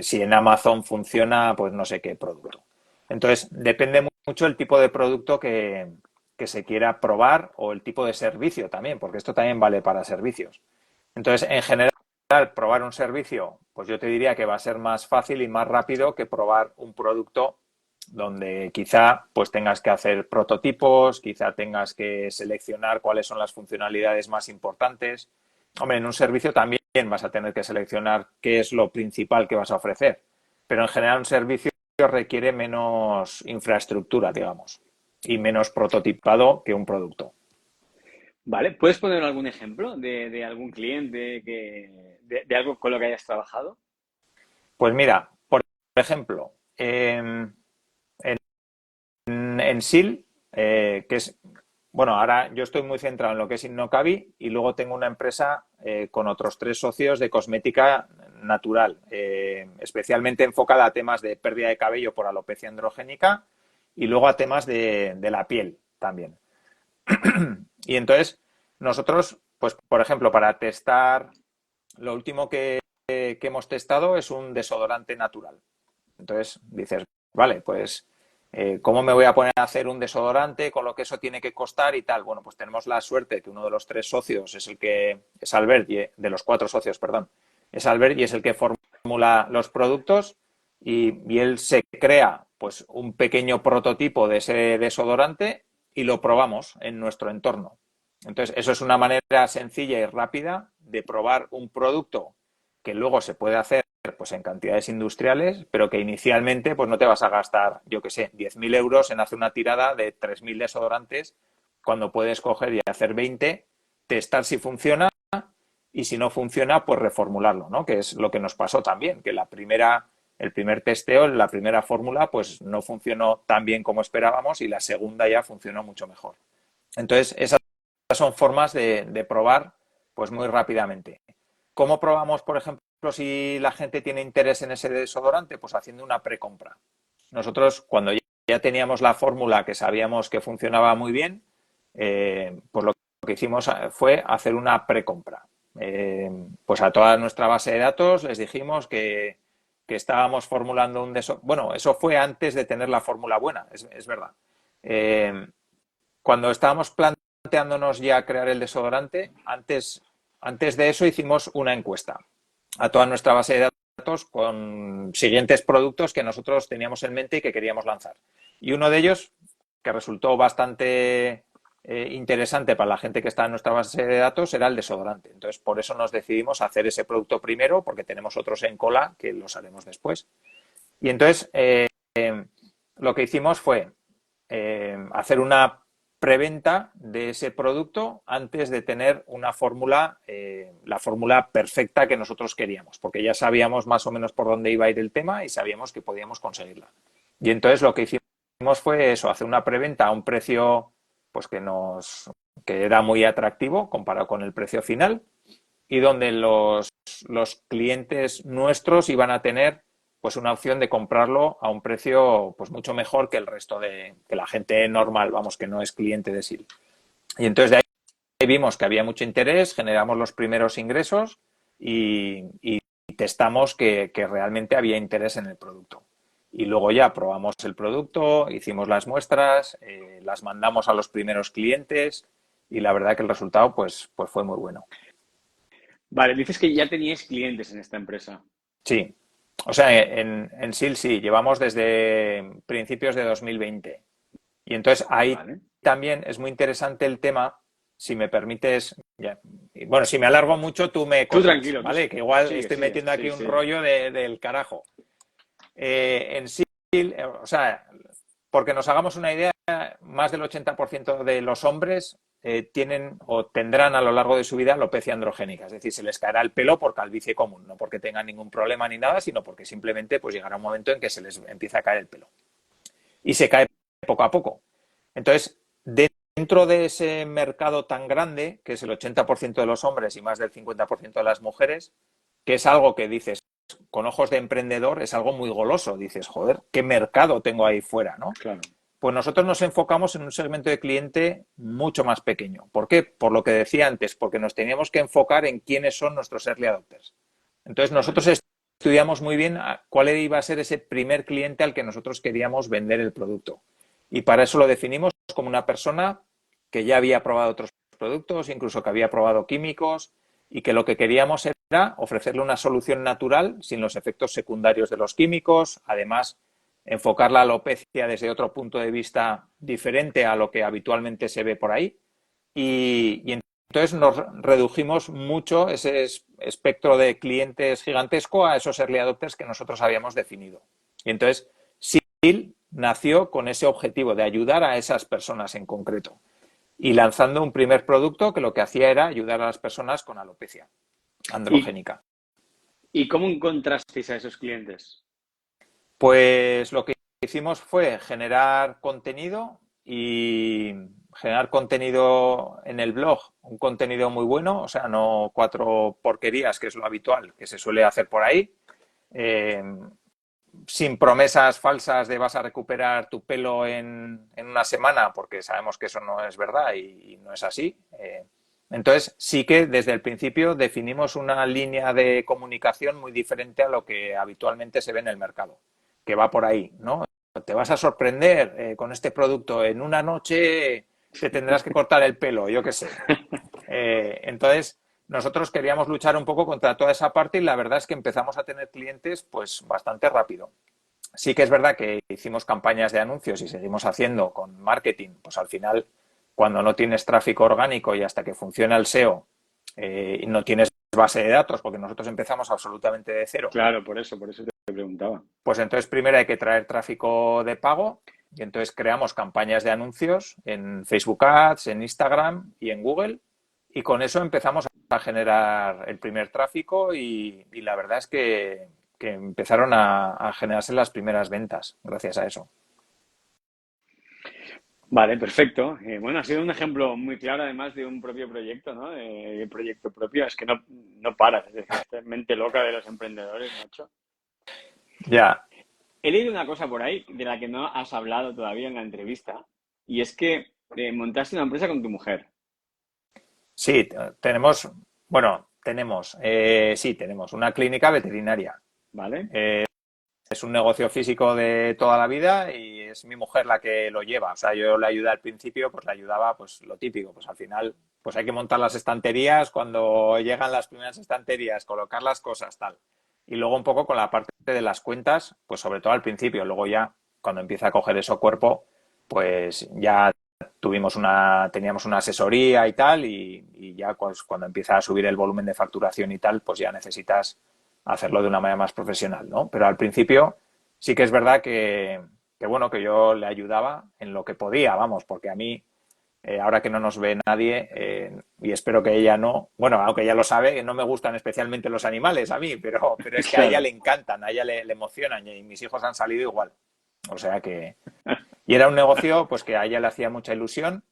si en Amazon funciona, pues no sé qué producto. Entonces, depende mucho el tipo de producto que se quiera probar o el tipo de servicio también, porque esto también vale para servicios. Entonces, en general, probar un servicio, pues yo te diría que va a ser más fácil y más rápido que probar un producto donde quizá pues tengas que hacer prototipos, quizá tengas que seleccionar cuáles son las funcionalidades más importantes. Hombre, en un servicio también vas a tener que seleccionar qué es lo principal que vas a ofrecer, pero en general un servicio requiere menos infraestructura, digamos, y menos prototipado que un producto. Vale, ¿puedes poner algún ejemplo de algún cliente de algo con lo que hayas trabajado? Pues mira, por ejemplo, en SIL, que es, bueno, ahora yo estoy muy centrado en lo que es Innocavi y luego tengo una empresa con otros 3 socios de cosmética natural, especialmente enfocada a temas de pérdida de cabello por alopecia androgénica y luego a temas de la piel también. Y entonces, nosotros, pues, por ejemplo, para testar, lo último que hemos testado es un desodorante natural. Entonces dices, vale, pues, ¿cómo me voy a poner a hacer un desodorante con lo que eso tiene que costar y tal? Bueno, pues tenemos la suerte que uno de los 3 socios es el que es Albert, de los 4 socios, perdón, es Albert y es el que formula los productos y él se crea pues un pequeño prototipo de ese desodorante y lo probamos en nuestro entorno. Entonces, eso es una manera sencilla y rápida de probar un producto que luego se puede hacer pues en cantidades industriales, pero que inicialmente pues no te vas a gastar, yo que sé, 10.000 euros en hacer una tirada de 3.000 desodorantes cuando puedes coger y hacer 20, testar si funciona y si no funciona, pues reformularlo, ¿no? Que es lo que nos pasó también, que el primer testeo, la primera fórmula, pues no funcionó tan bien como esperábamos y la segunda ya funcionó mucho mejor. Entonces, esas son formas de probar pues muy rápidamente. ¿Cómo probamos, por ejemplo, si la gente tiene interés en ese desodorante? Pues haciendo una precompra. Nosotros, cuando ya teníamos la fórmula que sabíamos que funcionaba muy bien, pues lo que hicimos fue hacer una precompra. Pues a toda nuestra base de datos les dijimos que estábamos formulando un desodorante. Bueno, eso fue antes de tener la fórmula buena, es verdad. Cuando estábamos planteándonos ya crear el desodorante, antes de eso hicimos una encuesta a toda nuestra base de datos con siguientes productos que nosotros teníamos en mente y que queríamos lanzar. Y uno de ellos, que resultó bastante interesante para la gente que está en nuestra base de datos, era el desodorante. Entonces, por eso nos decidimos a hacer ese producto primero, porque tenemos otros en cola que los haremos después. Y entonces, lo que hicimos fue hacer una preventa de ese producto antes de tener una fórmula, la fórmula perfecta que nosotros queríamos, porque ya sabíamos más o menos por dónde iba a ir el tema y sabíamos que podíamos conseguirla. Y entonces lo que hicimos fue eso, hacer una preventa a un precio pues que era muy atractivo comparado con el precio final y donde los clientes nuestros iban a tener pues una opción de comprarlo a un precio pues mucho mejor que el resto que la gente normal, vamos, que no es cliente de SIL. Y entonces de ahí vimos que había mucho interés, generamos los primeros ingresos y testamos que realmente había interés en el producto. Y luego ya probamos el producto, hicimos las muestras, las mandamos a los primeros clientes y la verdad que el resultado pues fue muy bueno. Vale, dices que ya teníais clientes en esta empresa. Sí, o sea, en SIL sí, llevamos desde principios de 2020. Y entonces ahí Vale. también es muy interesante el tema, si me permites, bueno, si me alargo mucho tú me Tú cortas, tranquilo, tú ¿vale? Que igual sigue, estoy sigue, metiendo aquí sí, un sí. rollo del carajo. En SIL, o sea, porque nos hagamos una idea, más del 80% de los hombres tienen o tendrán a lo largo de su vida alopecia androgénica, es decir, se les caerá el pelo por calvicie común, no porque tengan ningún problema ni nada, sino porque simplemente pues llegará un momento en que se les empieza a caer el pelo. Y se cae poco a poco. Entonces, dentro de ese mercado tan grande, que es el 80% de los hombres y más del 50% de las mujeres, que es algo que dices, con ojos de emprendedor, es algo muy goloso. Dices, joder, ¿qué mercado tengo ahí fuera, no? Claro. Pues nosotros nos enfocamos en un segmento de cliente mucho más pequeño. ¿Por qué? Por lo que decía antes, porque nos teníamos que enfocar en quiénes son nuestros early adopters. Entonces nosotros Vale. estudiamos muy bien cuál iba a ser ese primer cliente al que nosotros queríamos vender el producto. Y para eso lo definimos como una persona que ya había probado otros productos, incluso que había probado químicos, y que lo que queríamos era ofrecerle una solución natural sin los efectos secundarios de los químicos, además enfocar la alopecia desde otro punto de vista diferente a lo que habitualmente se ve por ahí. Y entonces nos redujimos mucho ese espectro de clientes gigantesco a esos early adopters que nosotros habíamos definido. Y entonces SIL nació con ese objetivo de ayudar a esas personas en concreto y lanzando un primer producto que lo que hacía era ayudar a las personas con alopecia ¿Y, androgénica. y cómo encontrasteis a esos clientes? Pues lo que hicimos fue generar contenido y generar contenido en el blog, un contenido muy bueno, o sea, no cuatro porquerías, que es lo habitual que se suele hacer por ahí, eh, sin promesas falsas de vas a recuperar tu pelo en una semana, porque sabemos que eso no es verdad y no es así. Entonces, sí que desde el principio definimos una línea de comunicación muy diferente a lo que habitualmente se ve en el mercado, que va por ahí, ¿no? Te vas a sorprender con este producto. En una noche te tendrás que cortar el pelo, yo qué sé. Entonces, nosotros queríamos luchar un poco contra toda esa parte y la verdad es que empezamos a tener clientes pues bastante rápido. Sí que es verdad que hicimos campañas de anuncios y seguimos haciendo con marketing, pues al final, cuando no tienes tráfico orgánico y hasta que funciona el SEO y no tienes base de datos, porque nosotros empezamos absolutamente de cero, Claro, por eso te preguntaba. pues entonces primero hay que traer tráfico de pago y entonces creamos campañas de anuncios en Facebook Ads, en Instagram y en Google y con eso empezamos a generar el primer tráfico y la verdad es que empezaron a generarse las primeras ventas gracias a eso. Vale, perfecto. Bueno, ha sido un ejemplo muy claro, además, de un propio proyecto, ¿no? De proyecto propio. Es que no paras. Esta mente loca de los emprendedores, macho. Ya, He leído una cosa por ahí de la que no has hablado todavía en la entrevista, y es que montaste una empresa con tu mujer, Sí, tenemos, bueno, sí, tenemos una clínica veterinaria. ¿vale? Es un negocio físico de toda la vida y es mi mujer la que lo lleva. O sea, yo le ayudé al principio, pues le ayudaba, pues lo típico, pues al final, pues hay que montar las estanterías, cuando llegan las primeras estanterías, colocar las cosas, tal. Y luego un poco con la parte de las cuentas, pues sobre todo al principio, luego ya cuando empieza a coger eso cuerpo, pues ya teníamos una asesoría y tal, y ya pues, cuando empieza a subir el volumen de facturación y tal, pues ya necesitas hacerlo de una manera más profesional, ¿no? Pero al principio sí que es verdad que bueno, que yo le ayudaba en lo que podía, vamos, porque a mí, ahora que no nos ve nadie, y espero que ella no, bueno, aunque ella lo sabe, no me gustan especialmente los animales a mí, pero es que a ella Claro. le encantan, a ella le emocionan y mis hijos han salido igual. O sea que... Y era un negocio pues que a ella le hacía mucha ilusión,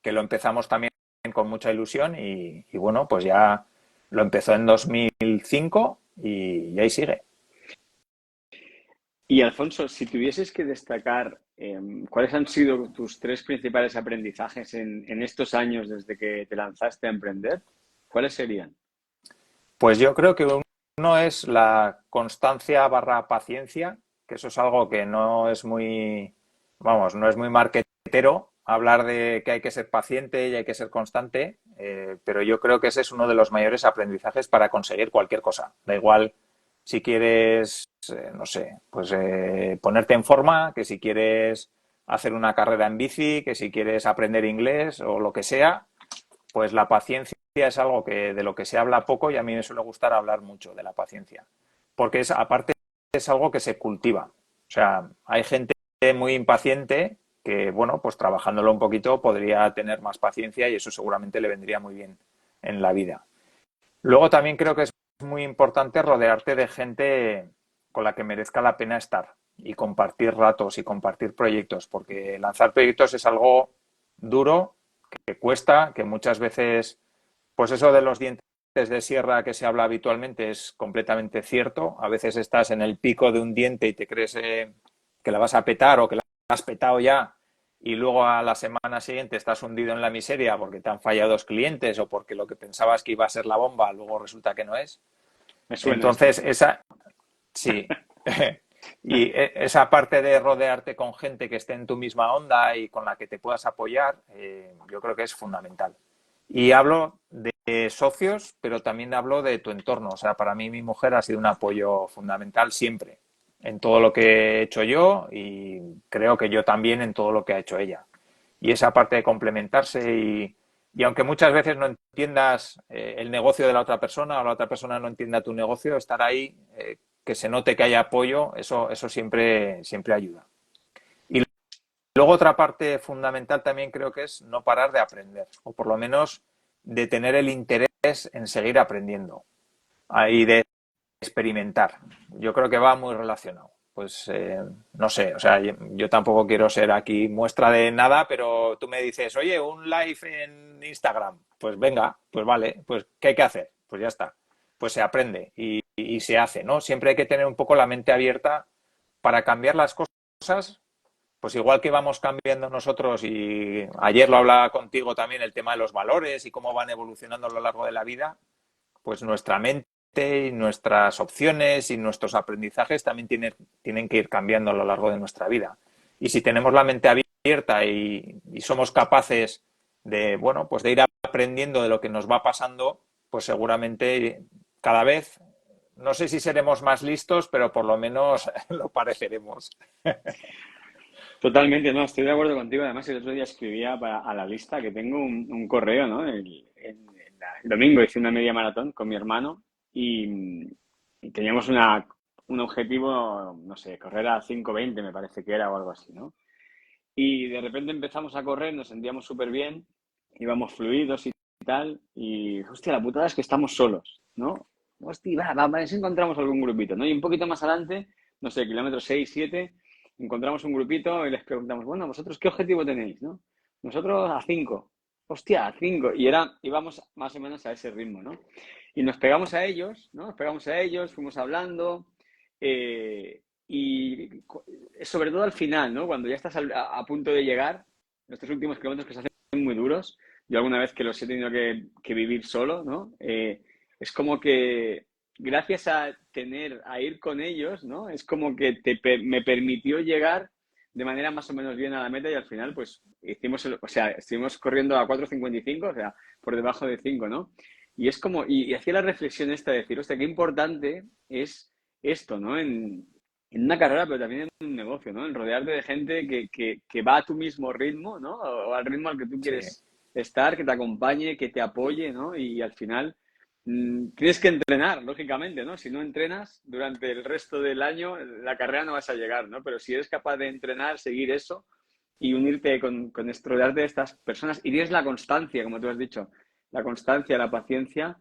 que lo empezamos también con mucha ilusión y bueno, pues ya lo empezó en 2005 y ahí sigue. Y Alfonso, si tuvieses que destacar, ¿cuáles han sido tus tres principales aprendizajes en estos años desde que te lanzaste a emprender? ¿Cuáles serían? Pues yo creo que uno es la constancia barra paciencia, que eso es algo que no es muy, vamos, no es muy marketero hablar de que hay que ser paciente y hay que ser constante, pero yo creo que ese es uno de los mayores aprendizajes para conseguir cualquier cosa. Da igual si quieres, no sé, pues ponerte en forma, que si quieres hacer una carrera en bici, que si quieres aprender inglés o lo que sea, pues la paciencia es algo que de lo que se habla poco y a mí me suele gustar hablar mucho de la paciencia, porque es aparte es algo que se cultiva. O sea, hay gente muy impaciente que, bueno, pues trabajándolo un poquito podría tener más paciencia y eso seguramente le vendría muy bien en la vida. Luego también creo que es muy importante rodearte de gente con la que merezca la pena estar y compartir ratos y compartir proyectos, porque lanzar proyectos es algo duro, que cuesta, que muchas veces, pues eso de los dientes de sierra que se habla habitualmente es completamente cierto. A veces estás en el pico de un diente y te crees que la vas a petar o que la has petado ya y luego a la semana siguiente estás hundido en la miseria porque te han fallado dos clientes o porque lo que pensabas que iba a ser la bomba luego resulta que no es. Me suena esto. Entonces, sí. Y esa parte de rodearte con gente que esté en tu misma onda y con la que te puedas apoyar, yo creo que es fundamental. Y hablo de socios, pero también hablo de tu entorno. O sea, para mí mi mujer ha sido un apoyo fundamental siempre en todo lo que he hecho yo y creo que yo también en todo lo que ha hecho ella. Y esa parte de complementarse y aunque muchas veces no entiendas el negocio de la otra persona o la otra persona no entienda tu negocio, estar ahí, que se note que haya apoyo, eso siempre, siempre ayuda. Y luego otra parte fundamental también creo que es no parar de aprender, o por lo menos de tener el interés en seguir aprendiendo y de experimentar. Yo creo que va muy relacionado. Pues no sé, o sea, yo tampoco quiero ser aquí muestra de nada, pero tú me dices, oye, un live en Instagram, pues venga, pues vale, pues ¿qué hay que hacer? Pues ya está, pues se aprende y se hace, ¿no? Siempre hay que tener un poco la mente abierta para cambiar las cosas, pues igual que vamos cambiando nosotros y ayer lo hablaba contigo también el tema de los valores y cómo van evolucionando a lo largo de la vida, pues nuestra mente y nuestras opciones y nuestros aprendizajes también tienen que ir cambiando a lo largo de nuestra vida. Y si tenemos la mente abierta y somos capaces de, bueno, pues de ir aprendiendo de lo que nos va pasando, pues seguramente cada vez, no sé si seremos más listos, pero por lo menos lo pareceremos. Totalmente, no, estoy de acuerdo contigo. Además, el otro día escribía a la lista que tengo un correo, ¿no? El domingo hice una media maratón con mi hermano y teníamos un objetivo, no sé, correr a 5:20 me parece que era o algo así, ¿no? Y de repente empezamos a correr, nos sentíamos súper bien, íbamos fluidos y tal, y hostia, la putada es que estamos solos, ¿no? Hostia, va, a ver si encontramos algún grupito, ¿no? Y un poquito más adelante, no sé, kilómetro 6 7 encontramos un grupito y les preguntamos, bueno, ¿vosotros qué objetivo tenéis, no? Nosotros a 5. Hostia, a 5. Íbamos más o menos a ese ritmo, ¿no? Y nos pegamos a ellos, ¿no? Nos pegamos a ellos, fuimos hablando, y sobre todo al final, ¿no? Cuando ya estás a punto de llegar, estos últimos kilómetros que se hacen muy duros, yo alguna vez que los he tenido que vivir solo, ¿no? Es como que gracias a ir con ellos, ¿no? Es como que me permitió llegar de manera más o menos bien a la meta y al final, pues, estuvimos corriendo a 4:55, o sea, por debajo de 5, ¿no? Y es como, y hacía la reflexión esta de decir, hostia, qué importante es esto, ¿no? En una carrera, pero también en un negocio, ¿no? En rodearte de gente que va a tu mismo ritmo, ¿no? O al ritmo al que tú Sí, quieres estar, que te acompañe, que te apoye, ¿no? Y al final tienes que entrenar, lógicamente, ¿no? Si no entrenas durante el resto del año, la carrera no vas a llegar, ¿no? Pero si eres capaz de entrenar, seguir eso y unirte rodearte de estas personas y tienes la constancia, como tú has dicho, la constancia, la paciencia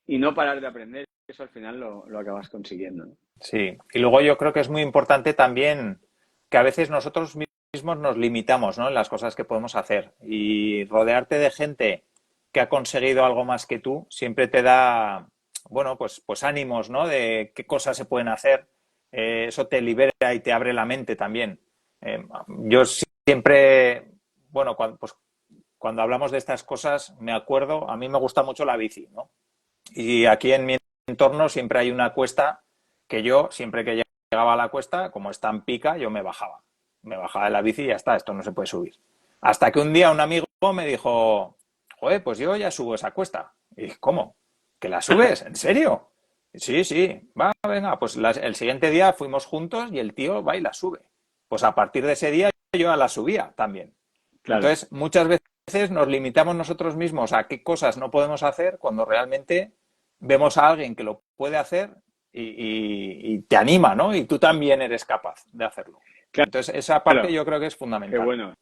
y no parar de aprender, eso al final lo acabas consiguiendo, ¿no? sí. Y luego yo creo que es muy importante también que a veces nosotros mismos nos limitamos, ¿no? En las cosas que podemos hacer. Y rodearte de gente que ha conseguido algo más que tú siempre te da, bueno, pues ánimos, ¿no? De qué cosas se pueden hacer. Eso te libera y te abre la mente también. Yo siempre, bueno, cuando hablamos de estas cosas, me acuerdo, a mí me gusta mucho la bici, ¿no? Y aquí en mi entorno siempre hay una cuesta que yo, siempre que llegaba a la cuesta, como está en pica, yo me bajaba. Me bajaba de la bici y ya está, esto no se puede subir. Hasta que un día un amigo me dijo, joder, pues yo ya subo esa cuesta. Y dije, ¿cómo? ¿Que la subes? ¿En serio? Sí, sí, va, venga, pues el siguiente día fuimos juntos y el tío va y la sube. Pues a partir de ese día yo ya la subía también. Claro, Entonces, muchas veces nos limitamos nosotros mismos a qué cosas no podemos hacer cuando realmente vemos a alguien que lo puede hacer y te anima, ¿no? Y tú también eres capaz de hacerlo. Entonces, esa parte claro, yo creo que es qué fundamental. bueno.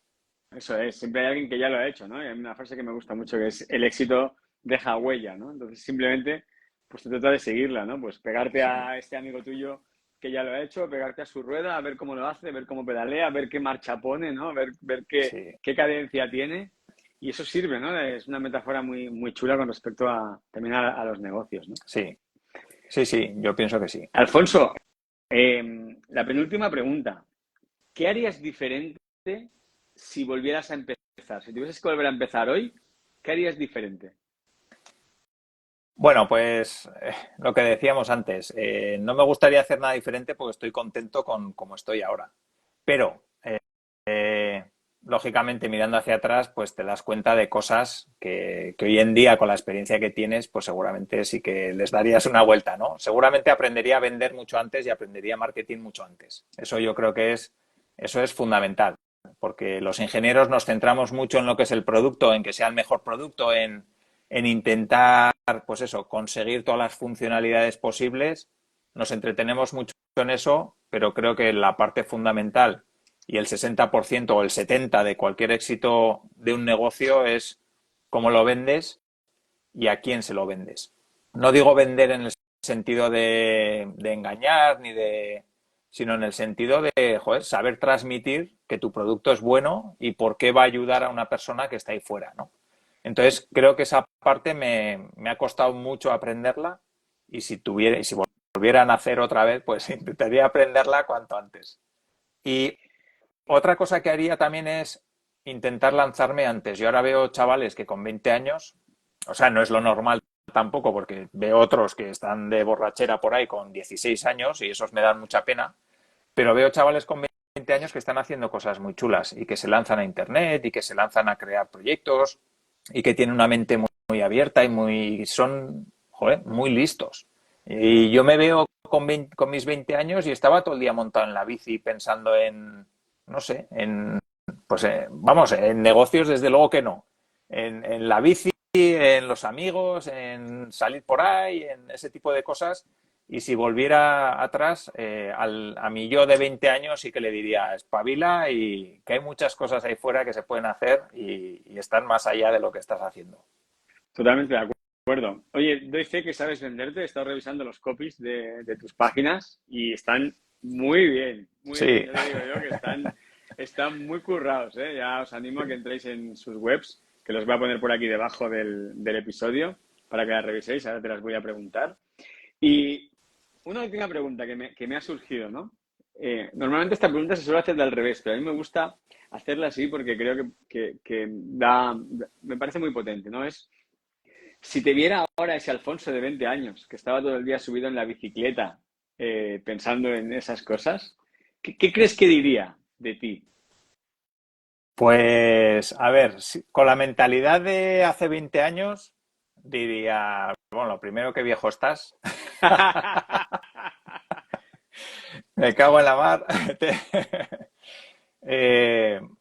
Eso es, siempre hay alguien que ya lo ha hecho, ¿no? Y hay una frase que me gusta mucho que es el éxito deja huella, ¿no? Entonces simplemente pues se trata de seguirla, ¿no? Pues pegarte Sí, a este amigo tuyo que ya lo ha hecho, pegarte a su rueda, a ver cómo lo hace, ver cómo pedalea, ver qué marcha pone, ¿no? Ver sí, qué cadencia tiene. Y eso sirve, ¿no? Es una metáfora muy, muy chula con respecto también a los negocios, ¿no? sí, sí, sí, yo pienso que sí. Alfonso, la penúltima pregunta. ¿Qué harías diferente si volvieras a empezar? Si tuvieses que volver a empezar hoy, ¿qué harías diferente? Bueno, pues lo que decíamos antes, no me gustaría hacer nada diferente porque estoy contento con cómo estoy ahora. Pero lógicamente mirando hacia atrás, pues te das cuenta de cosas que hoy en día, con la experiencia que tienes, pues seguramente sí que les darías una vuelta, ¿no? Seguramente aprendería a vender mucho antes y aprendería marketing mucho antes. Eso yo creo que eso es fundamental, porque los ingenieros nos centramos mucho en lo que es el producto, en que sea el mejor producto, en intentar, pues eso, conseguir todas las funcionalidades posibles. Nos entretenemos mucho en eso, pero creo que la parte fundamental y el 60% o el 70% de cualquier éxito de un negocio es cómo lo vendes y a quién se lo vendes. No digo vender en el sentido de engañar ni sino en el sentido de joder, saber transmitir que tu producto es bueno y por qué va a ayudar a una persona que está ahí fuera, ¿no? Entonces creo que esa parte me ha costado mucho aprenderla y si volviera a nacer otra vez, pues intentaría aprenderla cuanto antes. Y otra cosa que haría también es intentar lanzarme antes. Yo ahora veo chavales que con 20 años, o sea, no es lo normal tampoco, porque veo otros que están de borrachera por ahí con 16 años y esos me dan mucha pena, pero veo chavales con 20 años que están haciendo cosas muy chulas y que se lanzan a Internet y que se lanzan a crear proyectos y que tienen una mente muy abierta y son, joder, muy listos. Y yo me veo con mis 20 años y estaba todo el día montado en la bici pensando en, no sé, pues vamos, en negocios desde luego que no. En la bici, en los amigos, en salir por ahí, en ese tipo de cosas. Y si volviera atrás, a mi yo de 20 años sí que le diría, espabila y que hay muchas cosas ahí fuera que se pueden hacer y están más allá de lo que estás haciendo. Totalmente de acuerdo. Oye, doy fe que sabes venderte. He estado revisando los copies de tus páginas y están muy bien, muy bien. Sí, Ya te digo yo que están muy currados, ¿eh? Ya os animo a que entréis en sus webs, que los voy a poner por aquí debajo del episodio para que las reviséis. Ahora te las voy a preguntar. Y una última pregunta que me ha surgido, ¿no? Normalmente esta pregunta se suele hacer de al revés, pero a mí me gusta hacerla así porque creo que me parece muy potente, ¿no? Si te viera ahora ese Alfonso de 20 años, que estaba todo el día subido en la bicicleta pensando en esas cosas, ¿qué crees que diría de ti? Pues, a ver, con la mentalidad de hace 20 años, diría, bueno, lo primero que viejo estás, me cago en la mar. Te-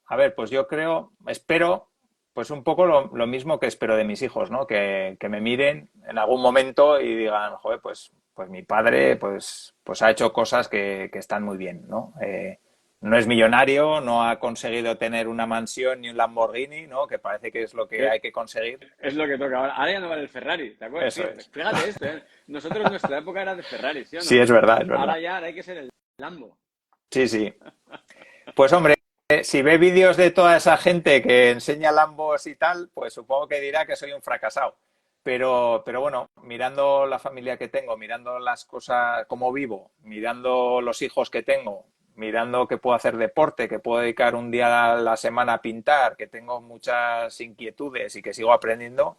a ver, pues yo creo, espero, pues un poco lo mismo que espero de mis hijos, ¿no? Que me miren en algún momento y digan, joder, pues mi padre, pues ha hecho cosas que están muy bien, ¿no? No es millonario, no ha conseguido tener una mansión ni un Lamborghini, ¿no? Que parece que es lo que Que hay que conseguir. es lo que toca ahora. Ahora ya no vale el Ferrari, ¿te acuerdas? Eso Sí, es. fíjate esto, ¿eh? Nosotros en nuestra época era de Ferrari, ¿sí o Sí, no? es verdad, es verdad. Ahora hay que ser el Lambo. Sí, sí. Pues hombre, si ve vídeos de toda esa gente que enseña Lambos y tal, pues supongo que dirá que soy un fracasado. Pero bueno, mirando la familia que tengo, mirando las cosas, cómo vivo, mirando los hijos que tengo, mirando que puedo hacer deporte, que puedo dedicar un día a la semana a pintar, que tengo muchas inquietudes y que sigo aprendiendo,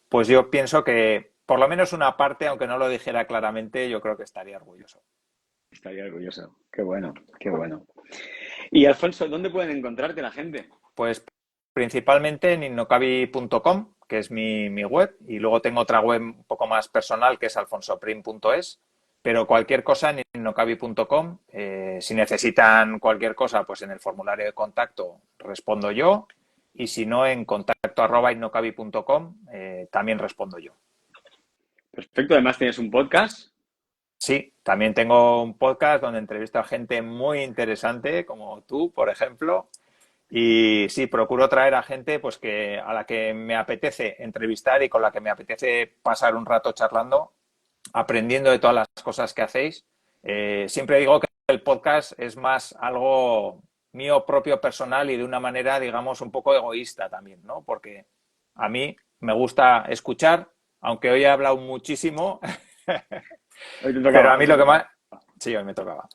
pues yo pienso que por lo menos una parte, aunque no lo dijera claramente, yo creo que estaría orgulloso. Estaría orgulloso. Qué bueno, qué bueno. Y Alfonso, ¿dónde pueden encontrarte la gente? Pues principalmente en innocabi.com, que es mi web, y luego tengo otra web un poco más personal que es alfonsoprim.es, pero cualquier cosa en innocabi.com. Si necesitan cualquier cosa, pues en el formulario de contacto respondo yo, y si no, en contacto@innocabi.com también respondo yo. Perfecto, además tienes un podcast. Sí, también tengo un podcast donde entrevisto a gente muy interesante, como tú, por ejemplo. Y sí, procuro traer a gente pues que a la que me apetece entrevistar y con la que me apetece pasar un rato charlando, aprendiendo de todas las cosas que hacéis. Siempre digo que el podcast es más algo mío propio personal y de una manera, digamos, un poco egoísta también, ¿no? Porque a mí me gusta escuchar, aunque hoy he hablado muchísimo, Hoy te pero tocaba, a hoy mí te lo que tocaba. más... Sí, hoy me tocaba.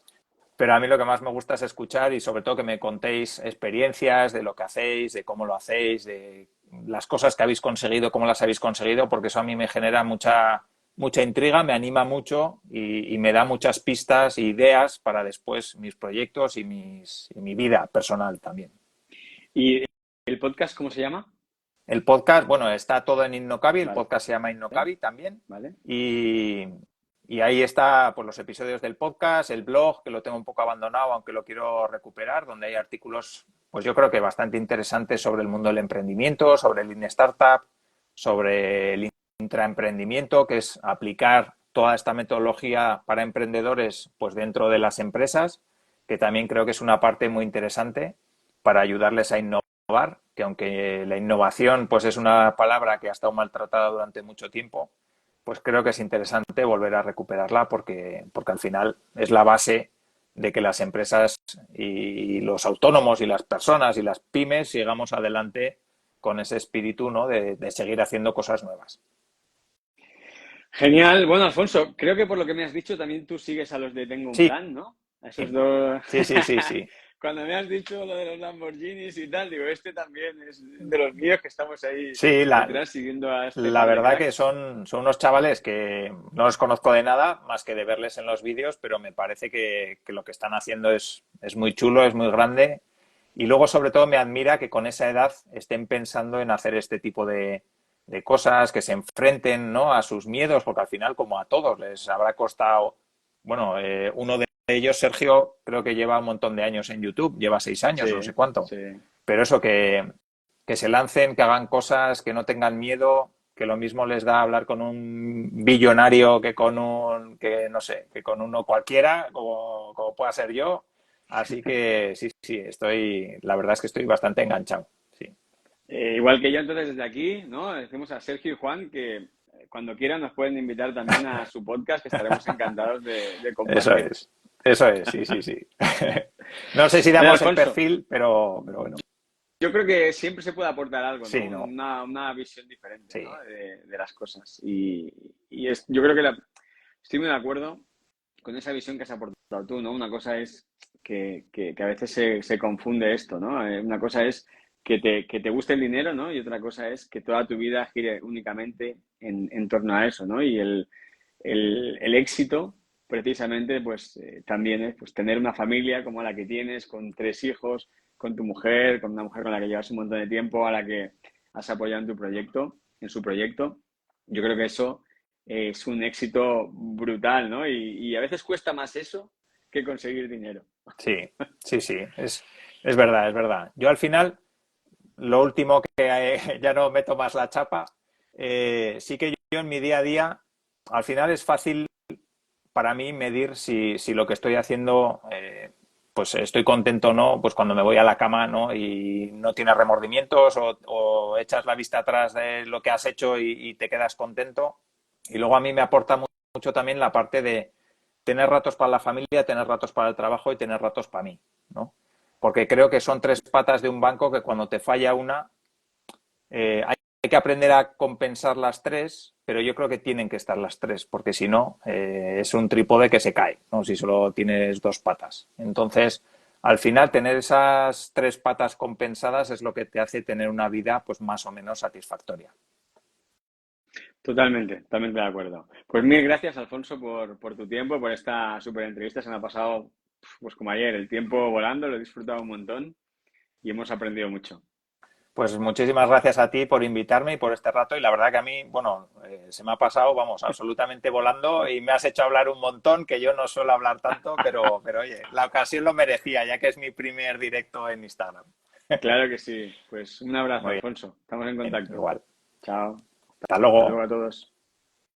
Pero a mí lo que más me gusta es escuchar y sobre todo que me contéis experiencias de lo que hacéis, de cómo lo hacéis, de las cosas que habéis conseguido, cómo las habéis conseguido, porque eso a mí me genera mucha intriga, me anima mucho y me da muchas pistas e ideas para después mis proyectos y mi vida personal también. ¿Y el podcast cómo se llama? El podcast, bueno, está todo en Innocabi, el Vale, podcast se llama Innocabi también. vale. Y, y ahí está pues, los episodios del podcast, el blog, que lo tengo un poco abandonado, aunque lo quiero recuperar, donde hay artículos, pues yo creo que bastante interesantes sobre el mundo del emprendimiento, sobre el Lean Startup, sobre el intraemprendimiento, que es aplicar toda esta metodología para emprendedores pues dentro de las empresas, que también creo que es una parte muy interesante para ayudarles a innovar, que aunque la innovación pues es una palabra que ha estado maltratada durante mucho tiempo, pues creo que es interesante volver a recuperarla porque al final es la base de que las empresas y los autónomos y las personas y las pymes sigamos adelante con ese espíritu, ¿no? de seguir haciendo cosas nuevas. Genial. Bueno, Alfonso, creo que por lo que me has dicho también tú sigues a los de Tengo un Sí, Plan, ¿no? A esos dos. sí, sí, sí, sí. Cuando me has dicho lo de los Lamborghinis y tal, digo, este también es de los míos que estamos ahí Sí, detrás siguiendo a este la par de verdad que cracks. son unos chavales que no los conozco de nada más que de verles en los vídeos, pero me parece que lo que están haciendo es muy chulo, es muy grande. Y luego, sobre todo, me admira que con esa edad estén pensando en hacer este tipo de cosas, que se enfrenten, ¿no? a sus miedos, porque al final, como a todos, les habrá costado. Bueno, uno de ellos, Sergio, creo que lleva un montón de años en YouTube, lleva 6 años, no sé Sí, cuánto. sí. Pero eso, que se lancen, que hagan cosas, que no tengan miedo, que lo mismo les da hablar con un billonario que con que no sé, que con uno cualquiera, como pueda ser yo. Así que sí, sí, la verdad es que estoy bastante enganchado. Sí, Igual que yo, entonces desde aquí, ¿no? Decimos a Sergio y Juan que cuando quieran nos pueden invitar también a su podcast, que estaremos encantados de eso compartir. es, eso es, sí, sí, sí. No sé si Oye, damos el Alfonso, perfil, pero bueno, yo creo que siempre se puede aportar algo, ¿no? sí, no, Una visión diferente, ¿no? sí, De las cosas. Yo creo que estoy muy de acuerdo con esa visión que has aportado tú, ¿no? Una cosa es que a veces se confunde esto, ¿no? Una cosa es que te guste el dinero, ¿no? Y otra cosa es que toda tu vida gire únicamente en torno a eso, ¿no? Y el éxito, precisamente, pues también es pues, tener una familia como la que tienes, con 3 hijos, con tu mujer, con una mujer con la que llevas un montón de tiempo, a la que has apoyado en tu proyecto, en su proyecto. Yo creo que eso es un éxito brutal, ¿no? Y a veces cuesta más eso que conseguir dinero. Sí, sí, sí, es verdad, es verdad. Yo al final, lo último que ya no meto más la chapa, sí que yo en mi día a día, al final es fácil para mí medir si lo que estoy haciendo, pues estoy contento o no, pues cuando me voy a la cama, ¿no? Y no tienes remordimientos o echas la vista atrás de lo que has hecho y te quedas contento. Y luego a mí me aporta mucho también la parte de tener ratos para la familia, tener ratos para el trabajo y tener ratos para mí, ¿no? Porque creo que son tres patas de un banco que cuando te falla una, hay que aprender a compensar las tres, pero yo creo que tienen que estar las tres, porque si no, es un trípode que se cae, ¿no? Si solo tienes dos patas. Entonces, al final, tener esas tres patas compensadas es lo que te hace tener una vida, pues, más o menos satisfactoria. Totalmente, totalmente de acuerdo. Pues mil gracias, Alfonso, por tu tiempo, por esta súper entrevista. Se me ha pasado, pues como ayer, el tiempo volando, lo he disfrutado un montón y hemos aprendido mucho. Pues muchísimas gracias a ti por invitarme y por este rato. Y la verdad que a mí, bueno, se me ha pasado, vamos, absolutamente volando y me has hecho hablar un montón, que yo no suelo hablar tanto, pero oye, la ocasión lo merecía, ya que es mi primer directo en Instagram. Claro que sí. Pues un abrazo, Muy Alfonso. Estamos en bien, contacto. igual. Chao. Hasta Hasta luego luego. a todos.